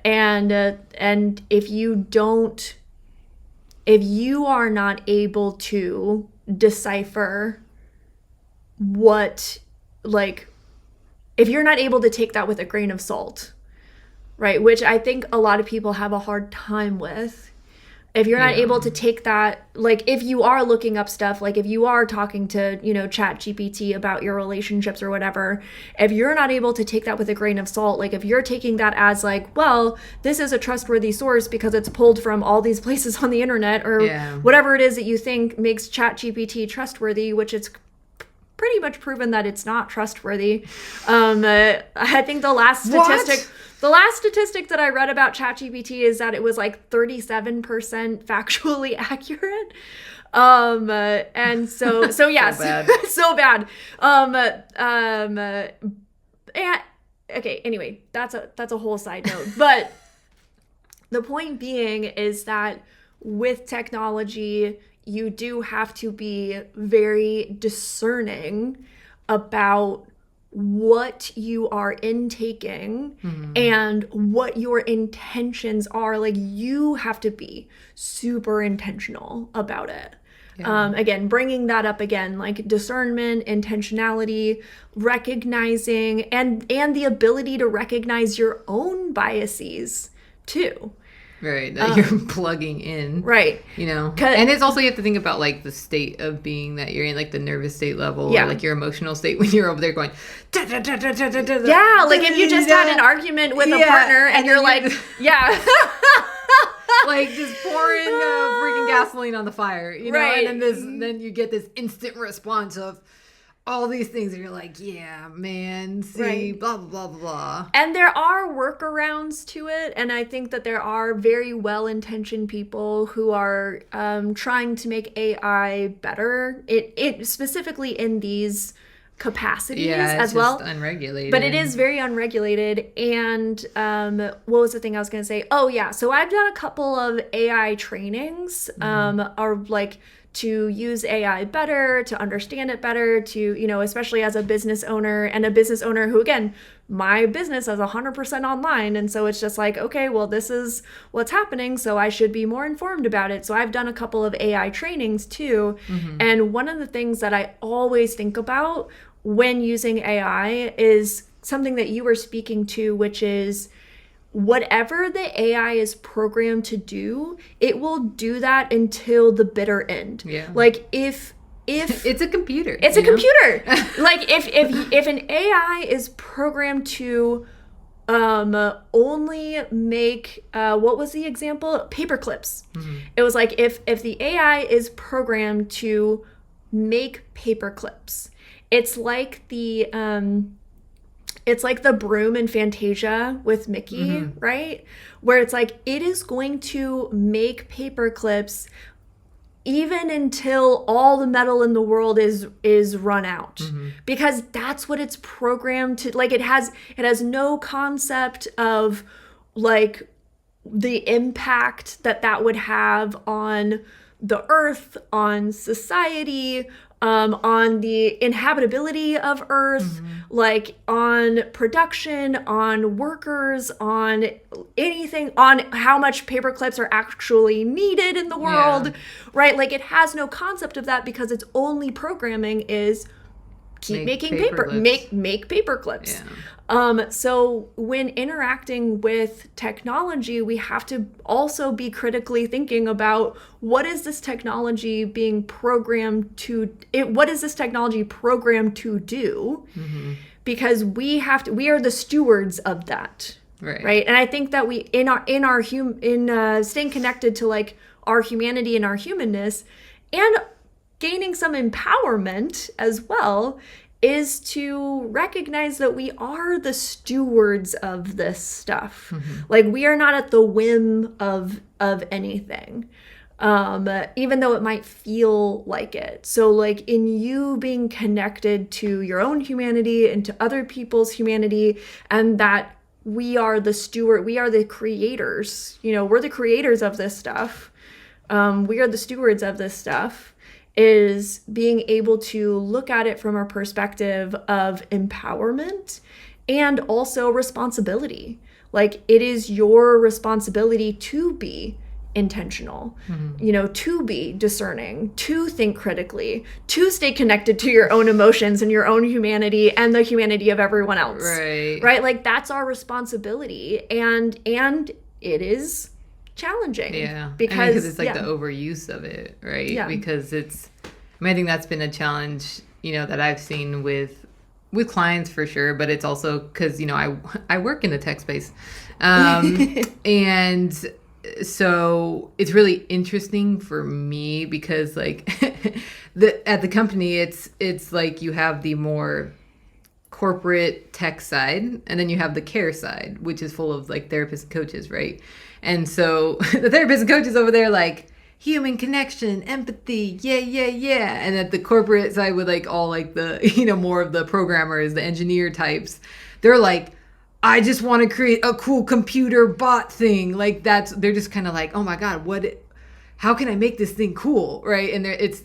And if you are not able to decipher what, like, if you're not able to take that with a grain of salt, right? Which I think a lot of people have a hard time with. If you're not able to take that, like if you are looking up stuff, like if you are talking to, Chat GPT about your relationships or whatever, if you're not able to take that with a grain of salt, like if you're taking that as like, well, this is a trustworthy source because it's pulled from all these places on the internet or whatever it is that you think makes Chat GPT trustworthy, which it's pretty much proven that it's not trustworthy. I think the last statistic that I read about ChatGPT is that it was like 37% factually accurate. And so yes, so bad. And okay, anyway, that's a whole side note. But the point being is that with technology, you do have to be very discerning about what you are intaking and what your intentions are. Like you have to be super intentional about it. Again, bringing that up again, like discernment, intentionality, recognizing, and the ability to recognize your own biases too. Right, that you're plugging in. Right. And it's also, you have to think about like the state of being that you're in, like the nervous state level or like your emotional state when you're over there going like if you just had an argument with a partner and you're like like just pouring freaking gasoline on the fire, right. And then you get this instant response of all these things, and you're like, yeah, man, see, right. blah, blah, blah, blah. And there are workarounds to it, and I think that there are very well-intentioned people who are trying to make AI better, it specifically in these capacities as well. Just unregulated. But it is very unregulated. And what was the thing I was going to say? Oh, yeah. So I've done a couple of AI trainings, or like to use AI better, to understand it better, to, especially as a business owner, and a business owner who, again, my business is 100% online. And so it's just like, okay, well, this is what's happening, so I should be more informed about it. So I've done a couple of AI trainings too. And one of the things that I always think about when using AI is something that you were speaking to, which is whatever the AI is programmed to do, it will do that until the bitter end. Yeah. Like if it's a computer. It's a computer. Like if an AI is programmed to only make what was the example? Paper clips. It was like if the AI is programmed to make paper clips, it's like the broom in Fantasia with Mickey, right? Where it's like, it is going to make paper clips even until all the metal in the world is run out. Because that's what it's programmed to, like, it has no concept of like the impact that would have on the earth, on society, on the inhabitability of Earth, like on production, on workers, on anything, on how much paper clips are actually needed in the world, right? Like it has no concept of that because its only programming is keep making paper, make paper clips. So when interacting with technology, we have to also be critically thinking about what is this technology being programmed to, what is this technology programmed to do? Because we are the stewards of that. Right. And I think that we, in staying connected to like our humanity and our humanness and gaining some empowerment as well, is to recognize that we are the stewards of this stuff. Like we are not at the whim of anything, even though it might feel like it. So like in you being connected to your own humanity and to other people's humanity, and that we are the steward, we are the creators, we're the creators of this stuff. We are the stewards of this stuff. Is being able to look at it from a perspective of empowerment and also responsibility. Like it is your responsibility to be intentional, to be discerning, to think critically, to stay connected to your own emotions and your own humanity and the humanity of everyone else. Right? Like, that's our responsibility. And it is challenging. Yeah. Because it's like the overuse of it, right? Yeah. Because I think that's been a challenge, that I've seen with clients for sure, but it's also because, I work in the tech space. And so it's really interesting for me because like at the company, it's like you have the more corporate tech side, and then you have the care side, which is full of like therapists and coaches, right? And so the therapists and coaches over there, like human connection, empathy, yeah. And at the corporate side with like all like the, more of the programmers, the engineer types, they're like, I just want to create a cool computer bot thing. Like they're just kind of like, oh my God, how can I make this thing cool? Right. And it's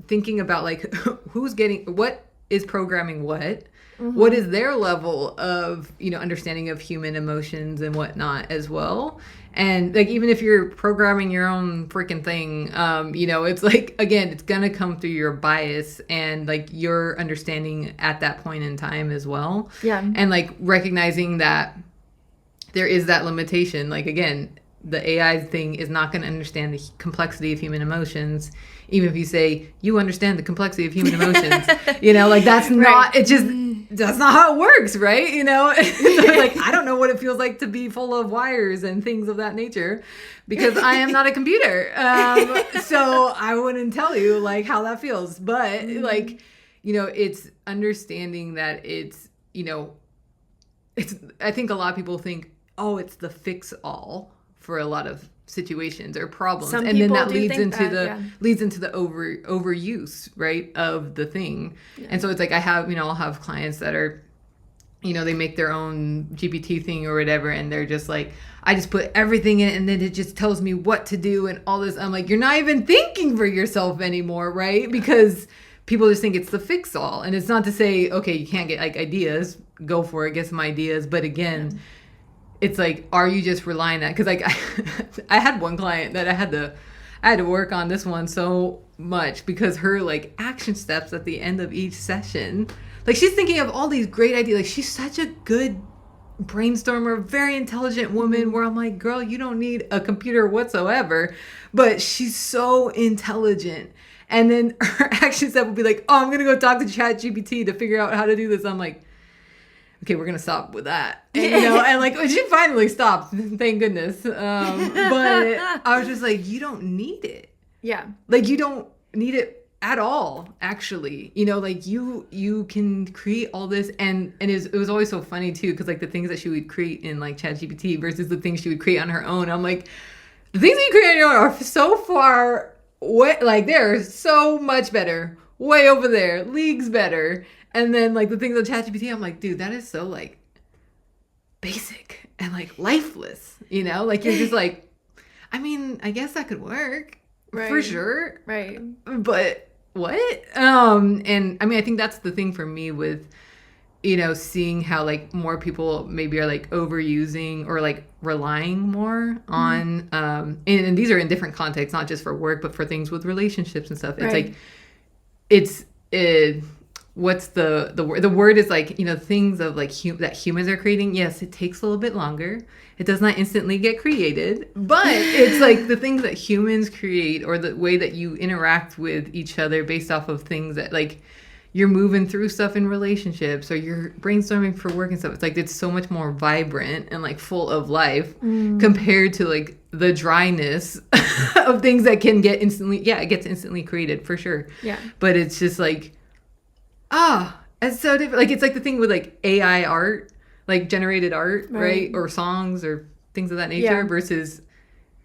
thinking about like what is programming what? What is their level of, understanding of human emotions and whatnot as well? And like, even if you're programming your own freaking thing, it's like, again, it's going to come through your bias and like your understanding at that point in time as well. Yeah. And like recognizing that there is that limitation. Like, again, the AI thing is not going to understand the complexity of human emotions. Even if you say you understand the complexity of human emotions, like that's not, that's not how it works, right? Like, I don't know what it feels like to be full of wires and things of that nature because I am not a computer. So I wouldn't tell you like how that feels, but like, it's understanding that it's, I think a lot of people think, oh, it's the fix all for a lot of situations or problems. Some and then people that do leads think into that, leads into the overuse, right, of the thing. Yeah. And so it's like I'll have clients that are, they make their own GPT thing or whatever, and they're just like, I just put everything in and then it just tells me what to do and all this. I'm like, you're not even thinking for yourself anymore, right? Because people just think it's the fix all. And it's not to say, okay, you can't get like ideas, go for it, get some ideas. But again, it's like, are you just relying on that? Because like I had one client that I had to work on this one so much because her like action steps at the end of each session, like she's thinking of all these great ideas. Like she's such a good brainstormer, very intelligent woman where I'm like, girl, you don't need a computer whatsoever, but she's so intelligent. And then her action step would be like, oh, I'm going to go talk to ChatGPT to figure out how to do this. I'm like, okay, we're going to stop with that. And, and like, she finally stopped, thank goodness. But I was just like, you don't need it. Yeah. Like, you don't need it at all, actually. Like you can create all this. And it was always so funny too, because like the things that she would create in like ChatGPT versus the things she would create on her own. I'm like, the things that you create on your own are so far way, like they're so much better, way over there, leagues better. And then like the things on ChatGPT, I'm like, dude, that is so like basic and like lifeless, like you're just like, I mean, I guess that could work for sure. Right. But what? And I mean, I think that's the thing for me with, seeing how like more people maybe are like overusing or like relying more on, and these are in different contexts, not just for work, but for things with relationships and stuff. It's like, what's the word? The word is like, things of like that humans are creating. Yes, it takes a little bit longer. It does not instantly get created, but it's like the things that humans create or the way that you interact with each other based off of things that like you're moving through stuff in relationships or you're brainstorming for work and stuff. It's like, it's so much more vibrant and like full of life compared to like the dryness of things that can get it gets instantly created for sure. Yeah. But it's just like, it's so different. Like, it's like the thing with like AI art, like generated art, right? Or songs or things of that nature versus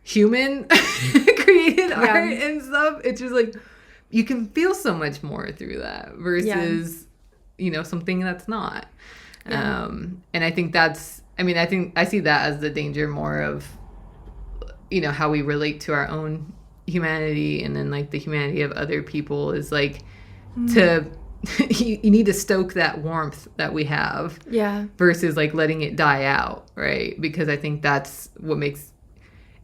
human created art and stuff. It's just like, you can feel so much more through that versus, something that's not. Yeah. And I think I see that as the danger more of, how we relate to our own humanity and then like the humanity of other people is like you need to stoke that warmth that we have versus like letting it die out, right? Because I think that's what makes,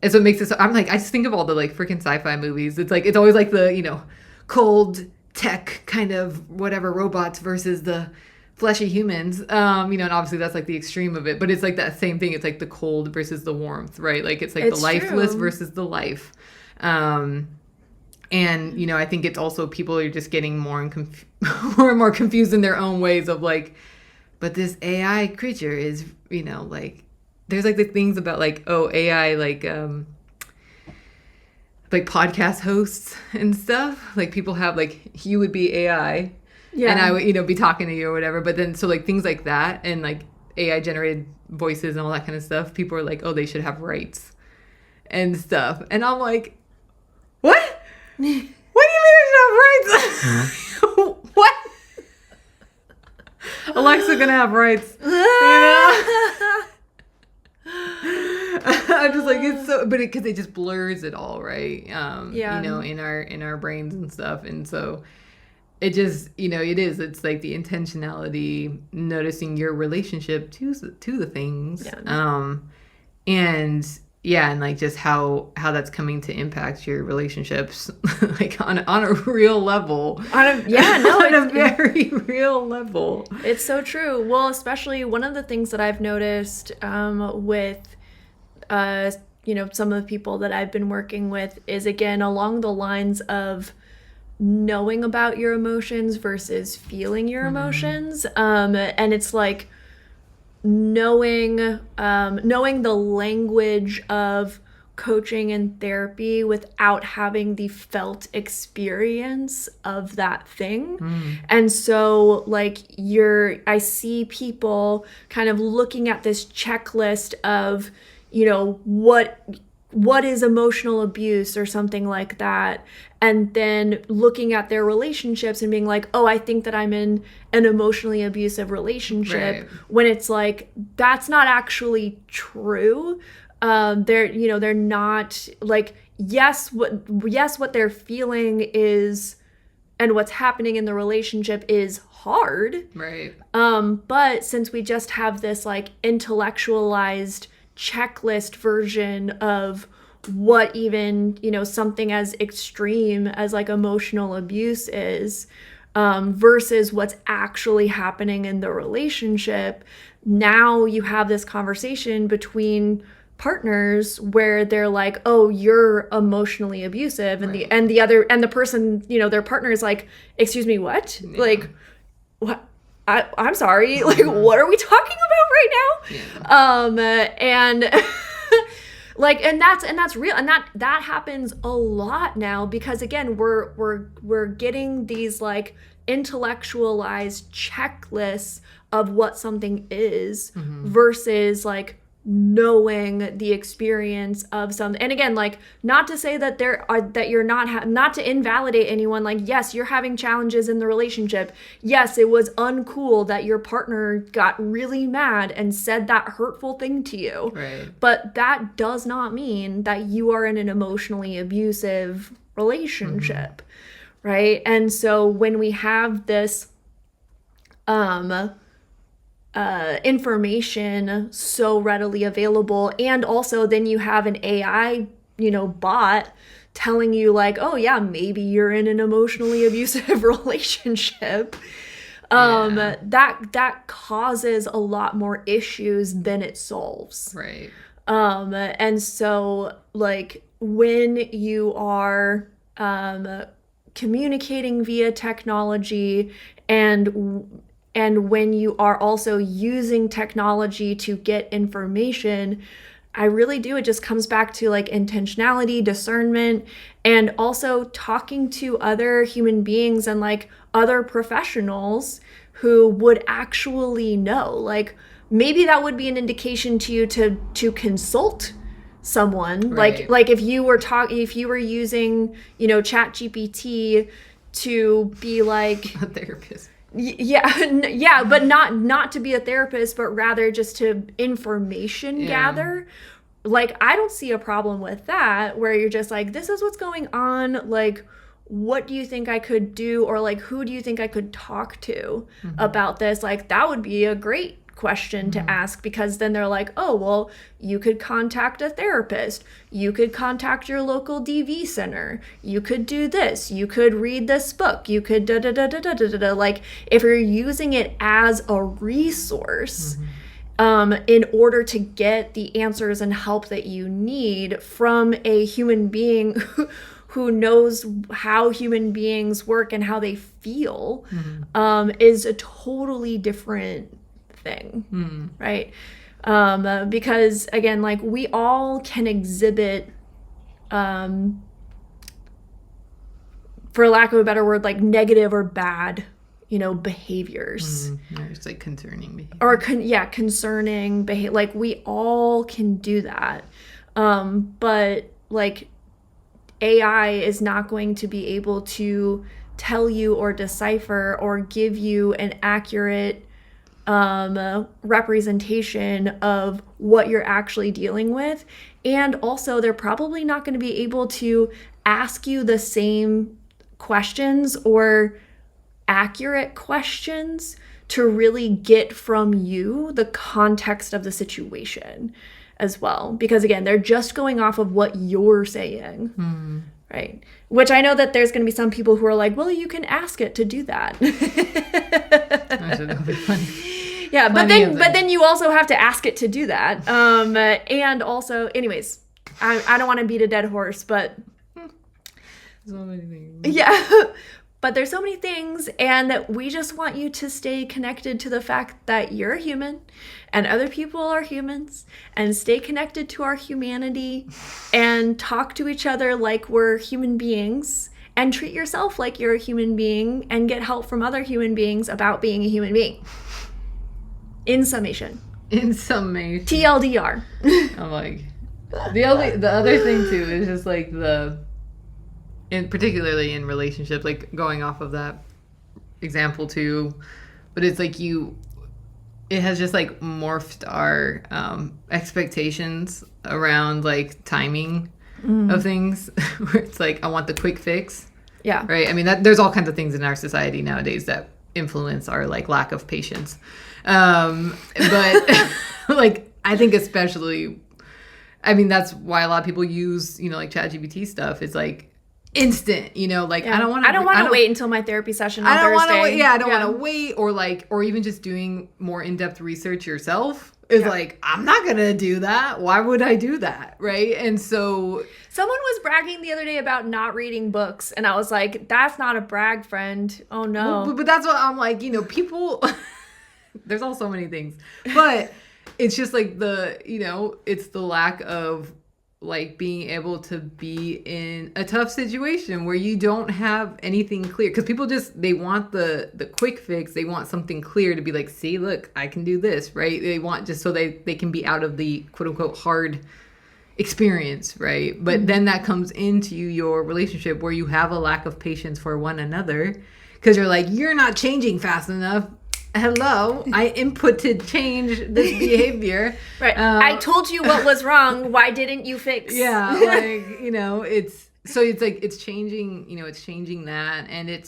And so it makes it so, I'm like, I just think of all the like freaking sci-fi movies. It's like, it's always like the, you know, cold tech kind of whatever robots versus the fleshy humans. You know, and obviously that's like the extreme of it, but it's like that same thing. It's like the cold versus the warmth, right? Like it's like the lifeless versus the life. And, you know, I think it's also people are just getting more and more confused in their own ways of like, but this AI creature is, you know, like, there's like the things about like, oh, AI, like podcast hosts and stuff. Like people have like, you would be AI and I would, you know, be talking to you or whatever. But then, so like things like that and like AI generated voices and all that kind of stuff, people are like, oh, they should have rights and stuff. And I'm like, what? What do you mean they should have rights? What? Alexa gonna have rights, you know? I'm just like, it's so, but because it just blurs it all, right? You know, in our brains and stuff, and so it just, you know, it's like the intentionality, noticing your relationship to the things, and like just how that's coming to impact your relationships, like on a real level, on a very real level. It's so true. Well, especially one of the things that I've noticed with you know, some of the people that I've been working with is, again, along the lines of knowing about your emotions versus feeling your emotions. And it's like knowing the language of coaching and therapy without having the felt experience of that thing. And so like I see people kind of looking at this checklist of, you know, what is emotional abuse or something like that, and then looking at their relationships and being like, oh, I think that I'm in an emotionally abusive relationship, when it's like, that's not actually true. They're not like, yes, what they're feeling is, and what's happening in the relationship is hard. Right. But since we just have this like intellectualized checklist version of what even, you know, something as extreme as like emotional abuse is, versus what's actually happening in the relationship, now you have this conversation between partners where they're like, oh, you're emotionally abusive, and the person, you know, their partner is like, excuse me, what? Like, what? I'm sorry, like, what are we talking about right now? And like, and that's real, and that happens a lot now, because again, we're getting these like intellectualized checklists of what something is, versus like knowing the experience of something. And again, like, not to say that you're not to invalidate anyone. Like, yes, you're having challenges in the relationship. Yes, it was uncool that your partner got really mad and said that hurtful thing to you. Right. But that does not mean that you are in an emotionally abusive relationship. Right? And so when we have this information so readily available, and also then you have an AI, you know, bot telling you like, oh yeah, maybe you're in an emotionally abusive relationship, that causes a lot more issues than it solves. Right. And so like when you are communicating via technology, and when you are also using technology to get information, I really do. It just comes back to like intentionality, discernment, and also talking to other human beings and like other professionals who would actually know. Like, maybe that would be an indication to you to consult someone. Right. Like if you were using, you know, ChatGPT to be like A therapist. Yeah, but not to be a therapist, but rather just to information gather. Like, I don't see a problem with that, where you're just like, this is what's going on, like, what do you think I could do, or like, who do you think I could talk to about this? Like, that would be a great question to ask, because then they're like, oh, well, you could contact a therapist. You could contact your local DV center. You could do this. You could read this book. You could da da da da da da da. Like, if you're using it as a resource, in order to get the answers and help that you need from a human being who knows how human beings work and how they feel, is a totally different thing, right? Because again, like, we all can exhibit, for lack of a better word, like negative or bad, behaviors. It's like concerning behavior. Or concerning behavior. Like, we all can do that. But like, AI is not going to be able to tell you or decipher or give you an accurate representation of what you're actually dealing with. And also, they're probably not going to be able to ask you the same questions or accurate questions to really get from you the context of the situation as well. Because again, they're just going off of what you're saying, right? Which I know that there's going to be some people who are like, well, you can ask it to do that. That'll be funny. Yeah, but then you also have to ask it to do that. And also, anyways, I don't want to beat a dead horse, but so many things. Yeah. But there's so many things, and we just want you to stay connected to the fact that you're a human and other people are humans, and stay connected to our humanity and talk to each other like we're human beings, and treat yourself like you're a human being, and get help from other human beings about being a human being. In summation. TLDR. I'm like, the other thing too is just like particularly in relationships, like going off of that example too, but it's like it has just like morphed our expectations around like timing of things, where it's like, I want the quick fix. Yeah. Right. I mean, there's all kinds of things in our society nowadays that influence our like lack of patience. But like, I think especially, I mean, that's why a lot of people use, like ChatGPT stuff. It's like instant, like, yeah. I don't want to wait until my therapy session on Thursday. I don't want to wait, or even just doing more in-depth research yourself is like, I'm not going to do that. Why would I do that? Right. And so someone was bragging the other day about not reading books, and I was like, that's not a brag, friend. Oh no. But that's what I'm like, people, there's all so many things, but it's just like it's the lack of like being able to be in a tough situation where you don't have anything clear, because people they want the quick fix. They want something clear to be like, see, look, I can do this, right? They want just so they can be out of the quote unquote hard experience, right? But then that comes into your relationship where you have a lack of patience for one another, because you're like, you're not changing fast enough. Hello, I inputted change this behavior. Right. I told you what was wrong. Why didn't you fix? Yeah, like, it's changing, it's changing that. And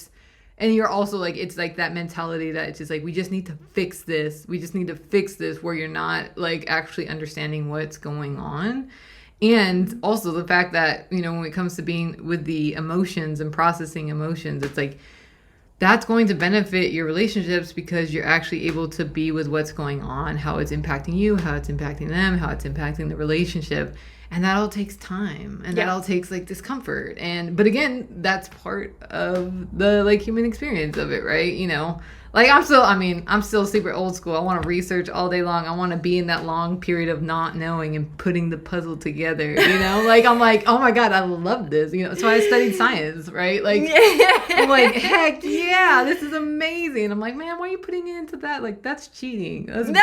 you're also like, it's like that mentality that it's just like, we just need to fix this. We just need to fix this, where you're not like actually understanding what's going on. And also the fact that, when it comes to being with the emotions and processing emotions, it's like, that's going to benefit your relationships, because you're actually able to be with what's going on, how it's impacting you, how it's impacting them, how it's impacting the relationship. And that all takes time, and that all takes like discomfort. But again, that's part of the like human experience of it, right? Like I'm still super old school. I want to research all day long. I want to be in that long period of not knowing and putting the puzzle together, like I'm like, oh my God, I love this. That's why I studied science, right? Like, I'm like, heck yeah, this is amazing. I'm like, man, why are you putting it into that? Like, that's cheating. That's boring.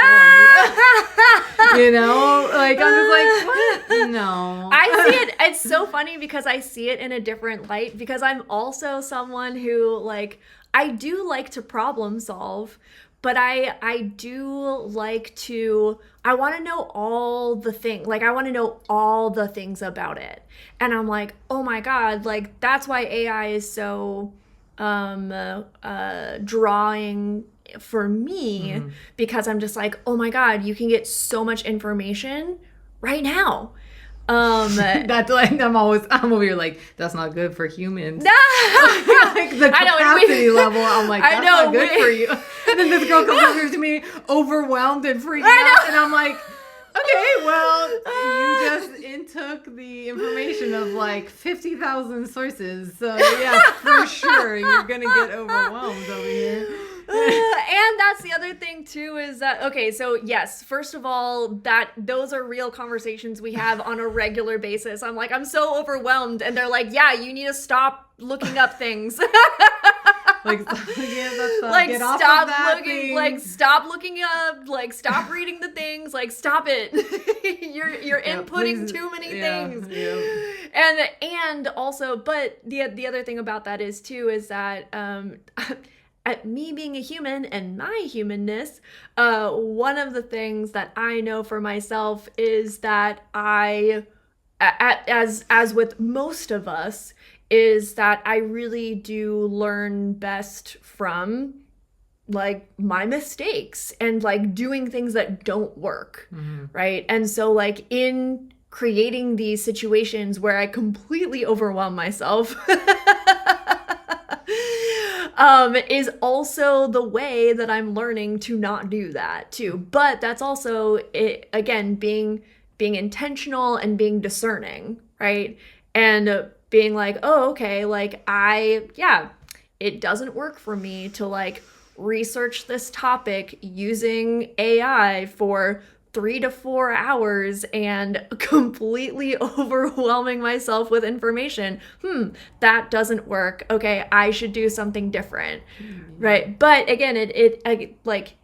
Like, I'm just like, what? No. I see it. It's so funny because I see it in a different light, because I'm also someone who like, I do like to problem solve, but I do like to, I want to know all the things. Like, I want to know all the things about it. And I'm like, oh my God, like, that's why AI is so drawing for me, because I'm just like, oh my God, you can get so much information right now. That's like I'm over here like that's not good for humans. Like the capacity level, I'm like that's not good for you. And then this girl comes over to me overwhelmed and freaking out, and I'm like, okay, well, you just intook the information of like 50,000 sources, so yeah, for sure you're gonna get overwhelmed over here. And that's the other thing too, is that, okay, so yes, first of all, that those are real conversations we have on a regular basis. I'm like, I'm so overwhelmed, and they're like, yeah, you need to stop looking up things. Like, like stop looking, like stop looking up, like stop reading the things, like stop it. You're inputting too many things. Yeah. And also, but the other thing about that is too, is that at me being a human and my humanness, one of the things that I know for myself is that as with most of us, is that I really do learn best from like my mistakes and like doing things that don't work, right? And so like in creating these situations where I completely overwhelm myself is also the way that I'm learning to not do that too. But that's also it, again, being intentional and being discerning, right? And being like, oh, okay, like it doesn't work for me to like research this topic using AI for 3 to 4 hours and completely overwhelming myself with information. That doesn't work. Okay, I should do something different. Right? But again, it like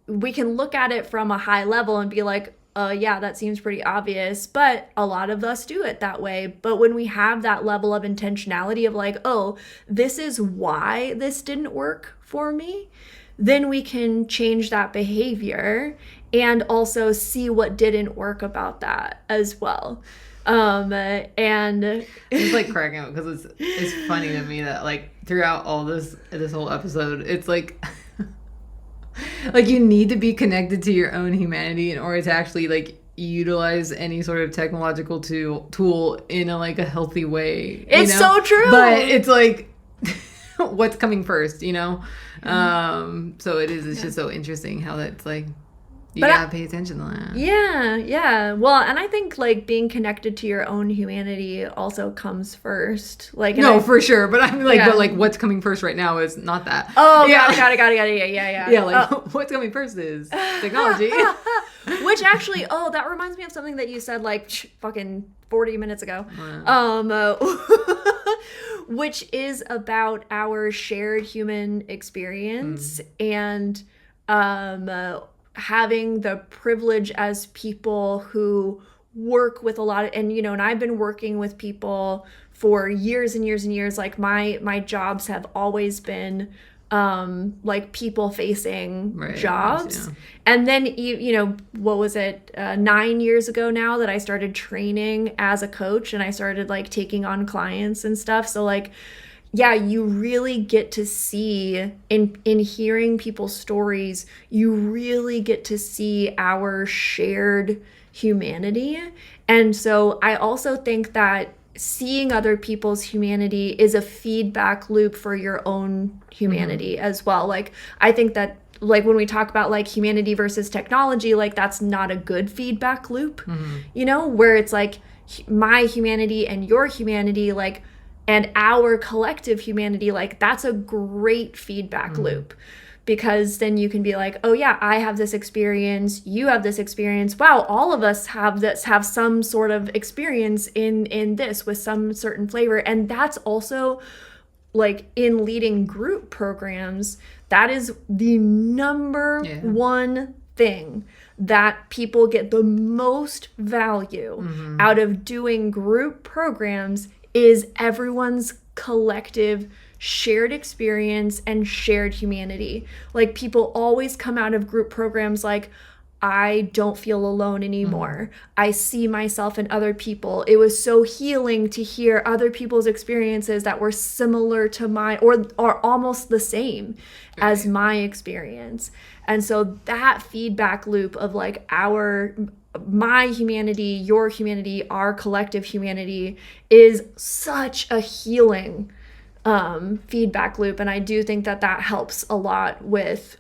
we can look at it from a high level and be like, yeah, that seems pretty obvious, but a lot of us do it that way. But when we have that level of intentionality of like, oh, this is why this didn't work for me, then we can change that behavior and also see what didn't work about that as well. And it's like cracking up because it's funny to me that like throughout all this whole episode, it's like like you need to be connected to your own humanity in order to actually like utilize any sort of technological tool in a healthy way. It's so true. But it's like what's coming first, you know? So it's just so interesting how that's like you gotta pay attention to that. Yeah. Well, and I think like being connected to your own humanity also comes first. Like for sure. But I'm like, but like what's coming first right now is not that. Oh, got it. Yeah. Yeah, like what's coming first is technology. Which actually, that reminds me of something that you said like fucking 40 minutes ago. Which is about our shared human experience and having the privilege as people who work with a lot of, and I've been working with people for years and years and years. Like my jobs have always been like people facing jobs. And then what was it 9 years ago now that I started training as a coach and I started like taking on clients and stuff. So like you really get to see in hearing people's stories, you really get to see our shared humanity. And so I also think that seeing other people's humanity is a feedback loop for your own humanity as well. Like I think that like when we talk about like humanity versus technology, like that's not a good feedback loop, where it's like my humanity and your humanity, like, and our collective humanity, like that's a great feedback loop, because then you can be like, oh yeah, I have this experience, you have this experience, wow, all of us have some sort of experience in this with some certain flavor. And that's also like in leading group programs, that is the number one thing that people get the most value out of doing group programs is everyone's collective shared experience and shared humanity. Like people always come out of group programs like, I don't feel alone anymore. I see myself in other people. It was so healing to hear other people's experiences that were similar to mine or are almost the same as my experience. And so that feedback loop of like my humanity, your humanity, our collective humanity is such a healing feedback loop. And I do think that helps a lot with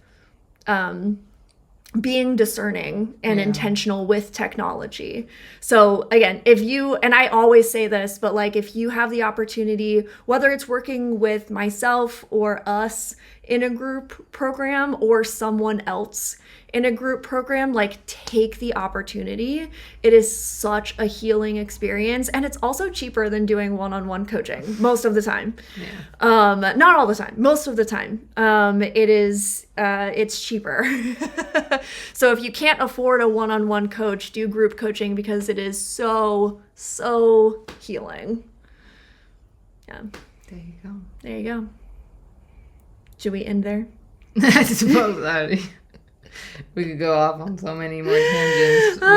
being discerning and intentional with technology. So again, and I always say this, but like if you have the opportunity, whether it's working with myself or us in a group program or someone else in a group program, like take the opportunity. It is such a healing experience, and it's also cheaper than doing one-on-one coaching most of the time. Not all the time, most of the time. It's cheaper. So if you can't afford a one-on-one coach, do group coaching because it is so healing. Yeah. There you go. There you go. Should we end there? I suppose we could go off on so many more tangents with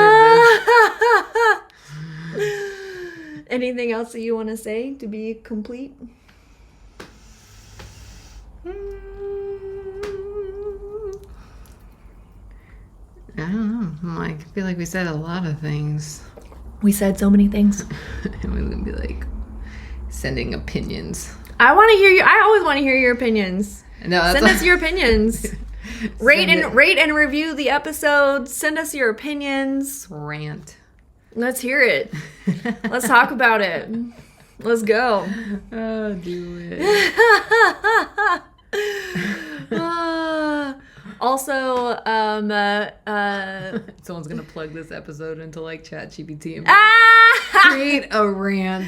this. Anything else that you want to say to be complete? I don't know. I feel like we said a lot of things. We said so many things. And we're going to be like sending opinions. I always want to hear your opinions. No, Send us your opinions. Rate and review the episode. Send us your opinions. Rant. Let's hear it. Let's talk about it. Let's go. Oh, do it. Also, someone's gonna plug this episode into like ChatGPT and create a rant.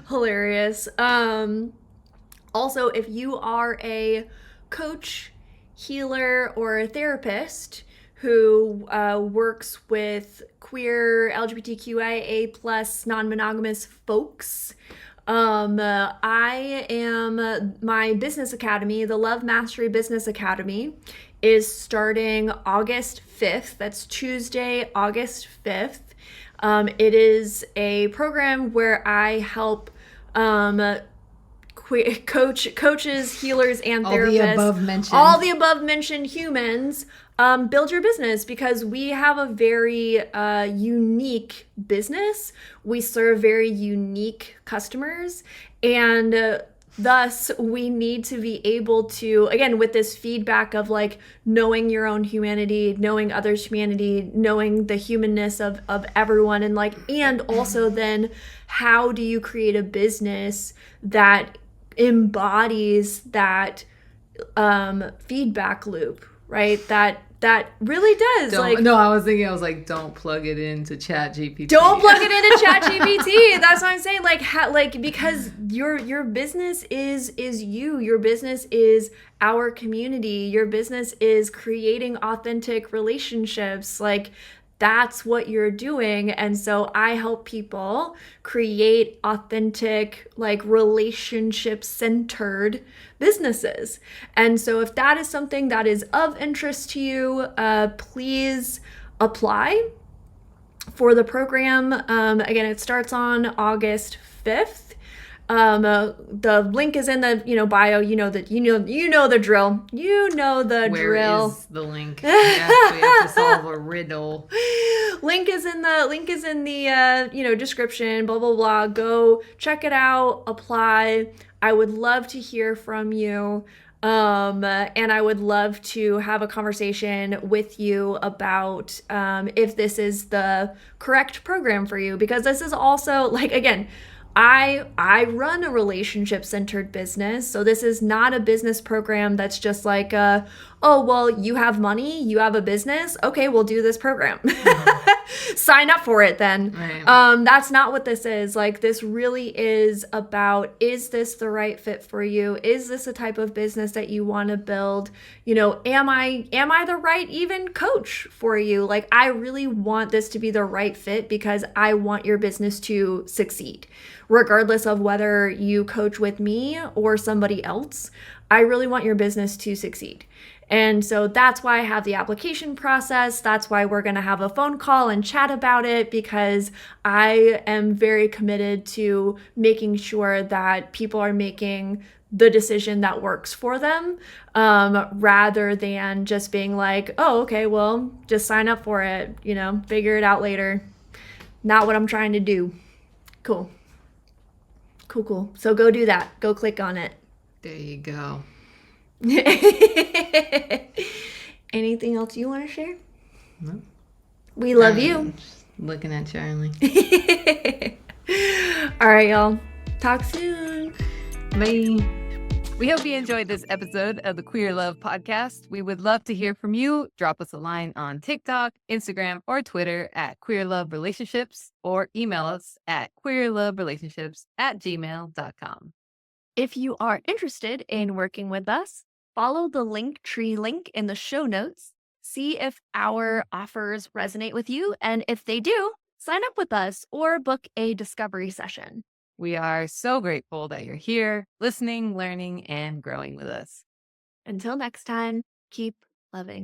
Hilarious. Also, if you are a coach, healer, or a therapist who works with queer, LGBTQIA plus non-monogamous folks, I am, my business academy, the Love Mastery Business Academy, is starting August 5th. That's Tuesday, August 5th. It is a program where I help coaches, healers, and therapists, all the above mentioned humans, build your business, because we have a very unique business. We serve very unique customers, and thus we need to be able to, again, with this feedback of like knowing your own humanity, knowing others' humanity, knowing the humanness of everyone, and like, and also then how do you create a business that embodies that feedback loop, right? That really does. I was thinking, don't plug it into ChatGPT. Don't plug it into ChatGPT. That's what I'm saying. Because your business is you. Your business is our community. Your business is creating authentic relationships. Like, that's what you're doing. And so I help people create authentic, like, relationship-centered businesses. And so if that is something that is of interest to you, please apply for the program. Again, it starts on August 5th. The link is in the bio. You know the drill. Where is the link? We have to solve a riddle. Link is in the description. Blah blah blah. Go check it out. Apply. I would love to hear from you. And I would love to have a conversation with you about if this is the correct program for you, because this is also, like, again, I run a relationship-centered business, so this is not a business program that's just like, oh, well, you have money, you have a business, okay, we'll do this program. Sign up for it then. Right. That's not what this is. Like, this really is about, is this the right fit for you? Is this a type of business that you want to build? Am I the right even coach for you? Like, I really want this to be the right fit because I want your business to succeed. Regardless of whether you coach with me or somebody else, I really want your business to succeed. And so that's why I have the application process. That's why we're going to have a phone call and chat about it, because I am very committed to making sure that people are making the decision that works for them, rather than just being like, oh, okay, well, just sign up for it, figure it out later. Not what I'm trying to do. Cool. Cool. So go do that. Go click on it. There you go. Anything else you want to share? No. We love you. Just looking at Charlie. All right, y'all. Talk soon. Bye. We hope you enjoyed this episode of the Queer Love Podcast. We would love to hear from you. Drop us a line on TikTok, Instagram, or Twitter at Queer Love Relationships, or email us at queerloverelationships@gmail.com. If you are interested in working with us, follow the Linktree link in the show notes. See if our offers resonate with you, and if they do, sign up with us or book a discovery session. We are so grateful that you're here, listening, learning, and growing with us. Until next time, keep loving.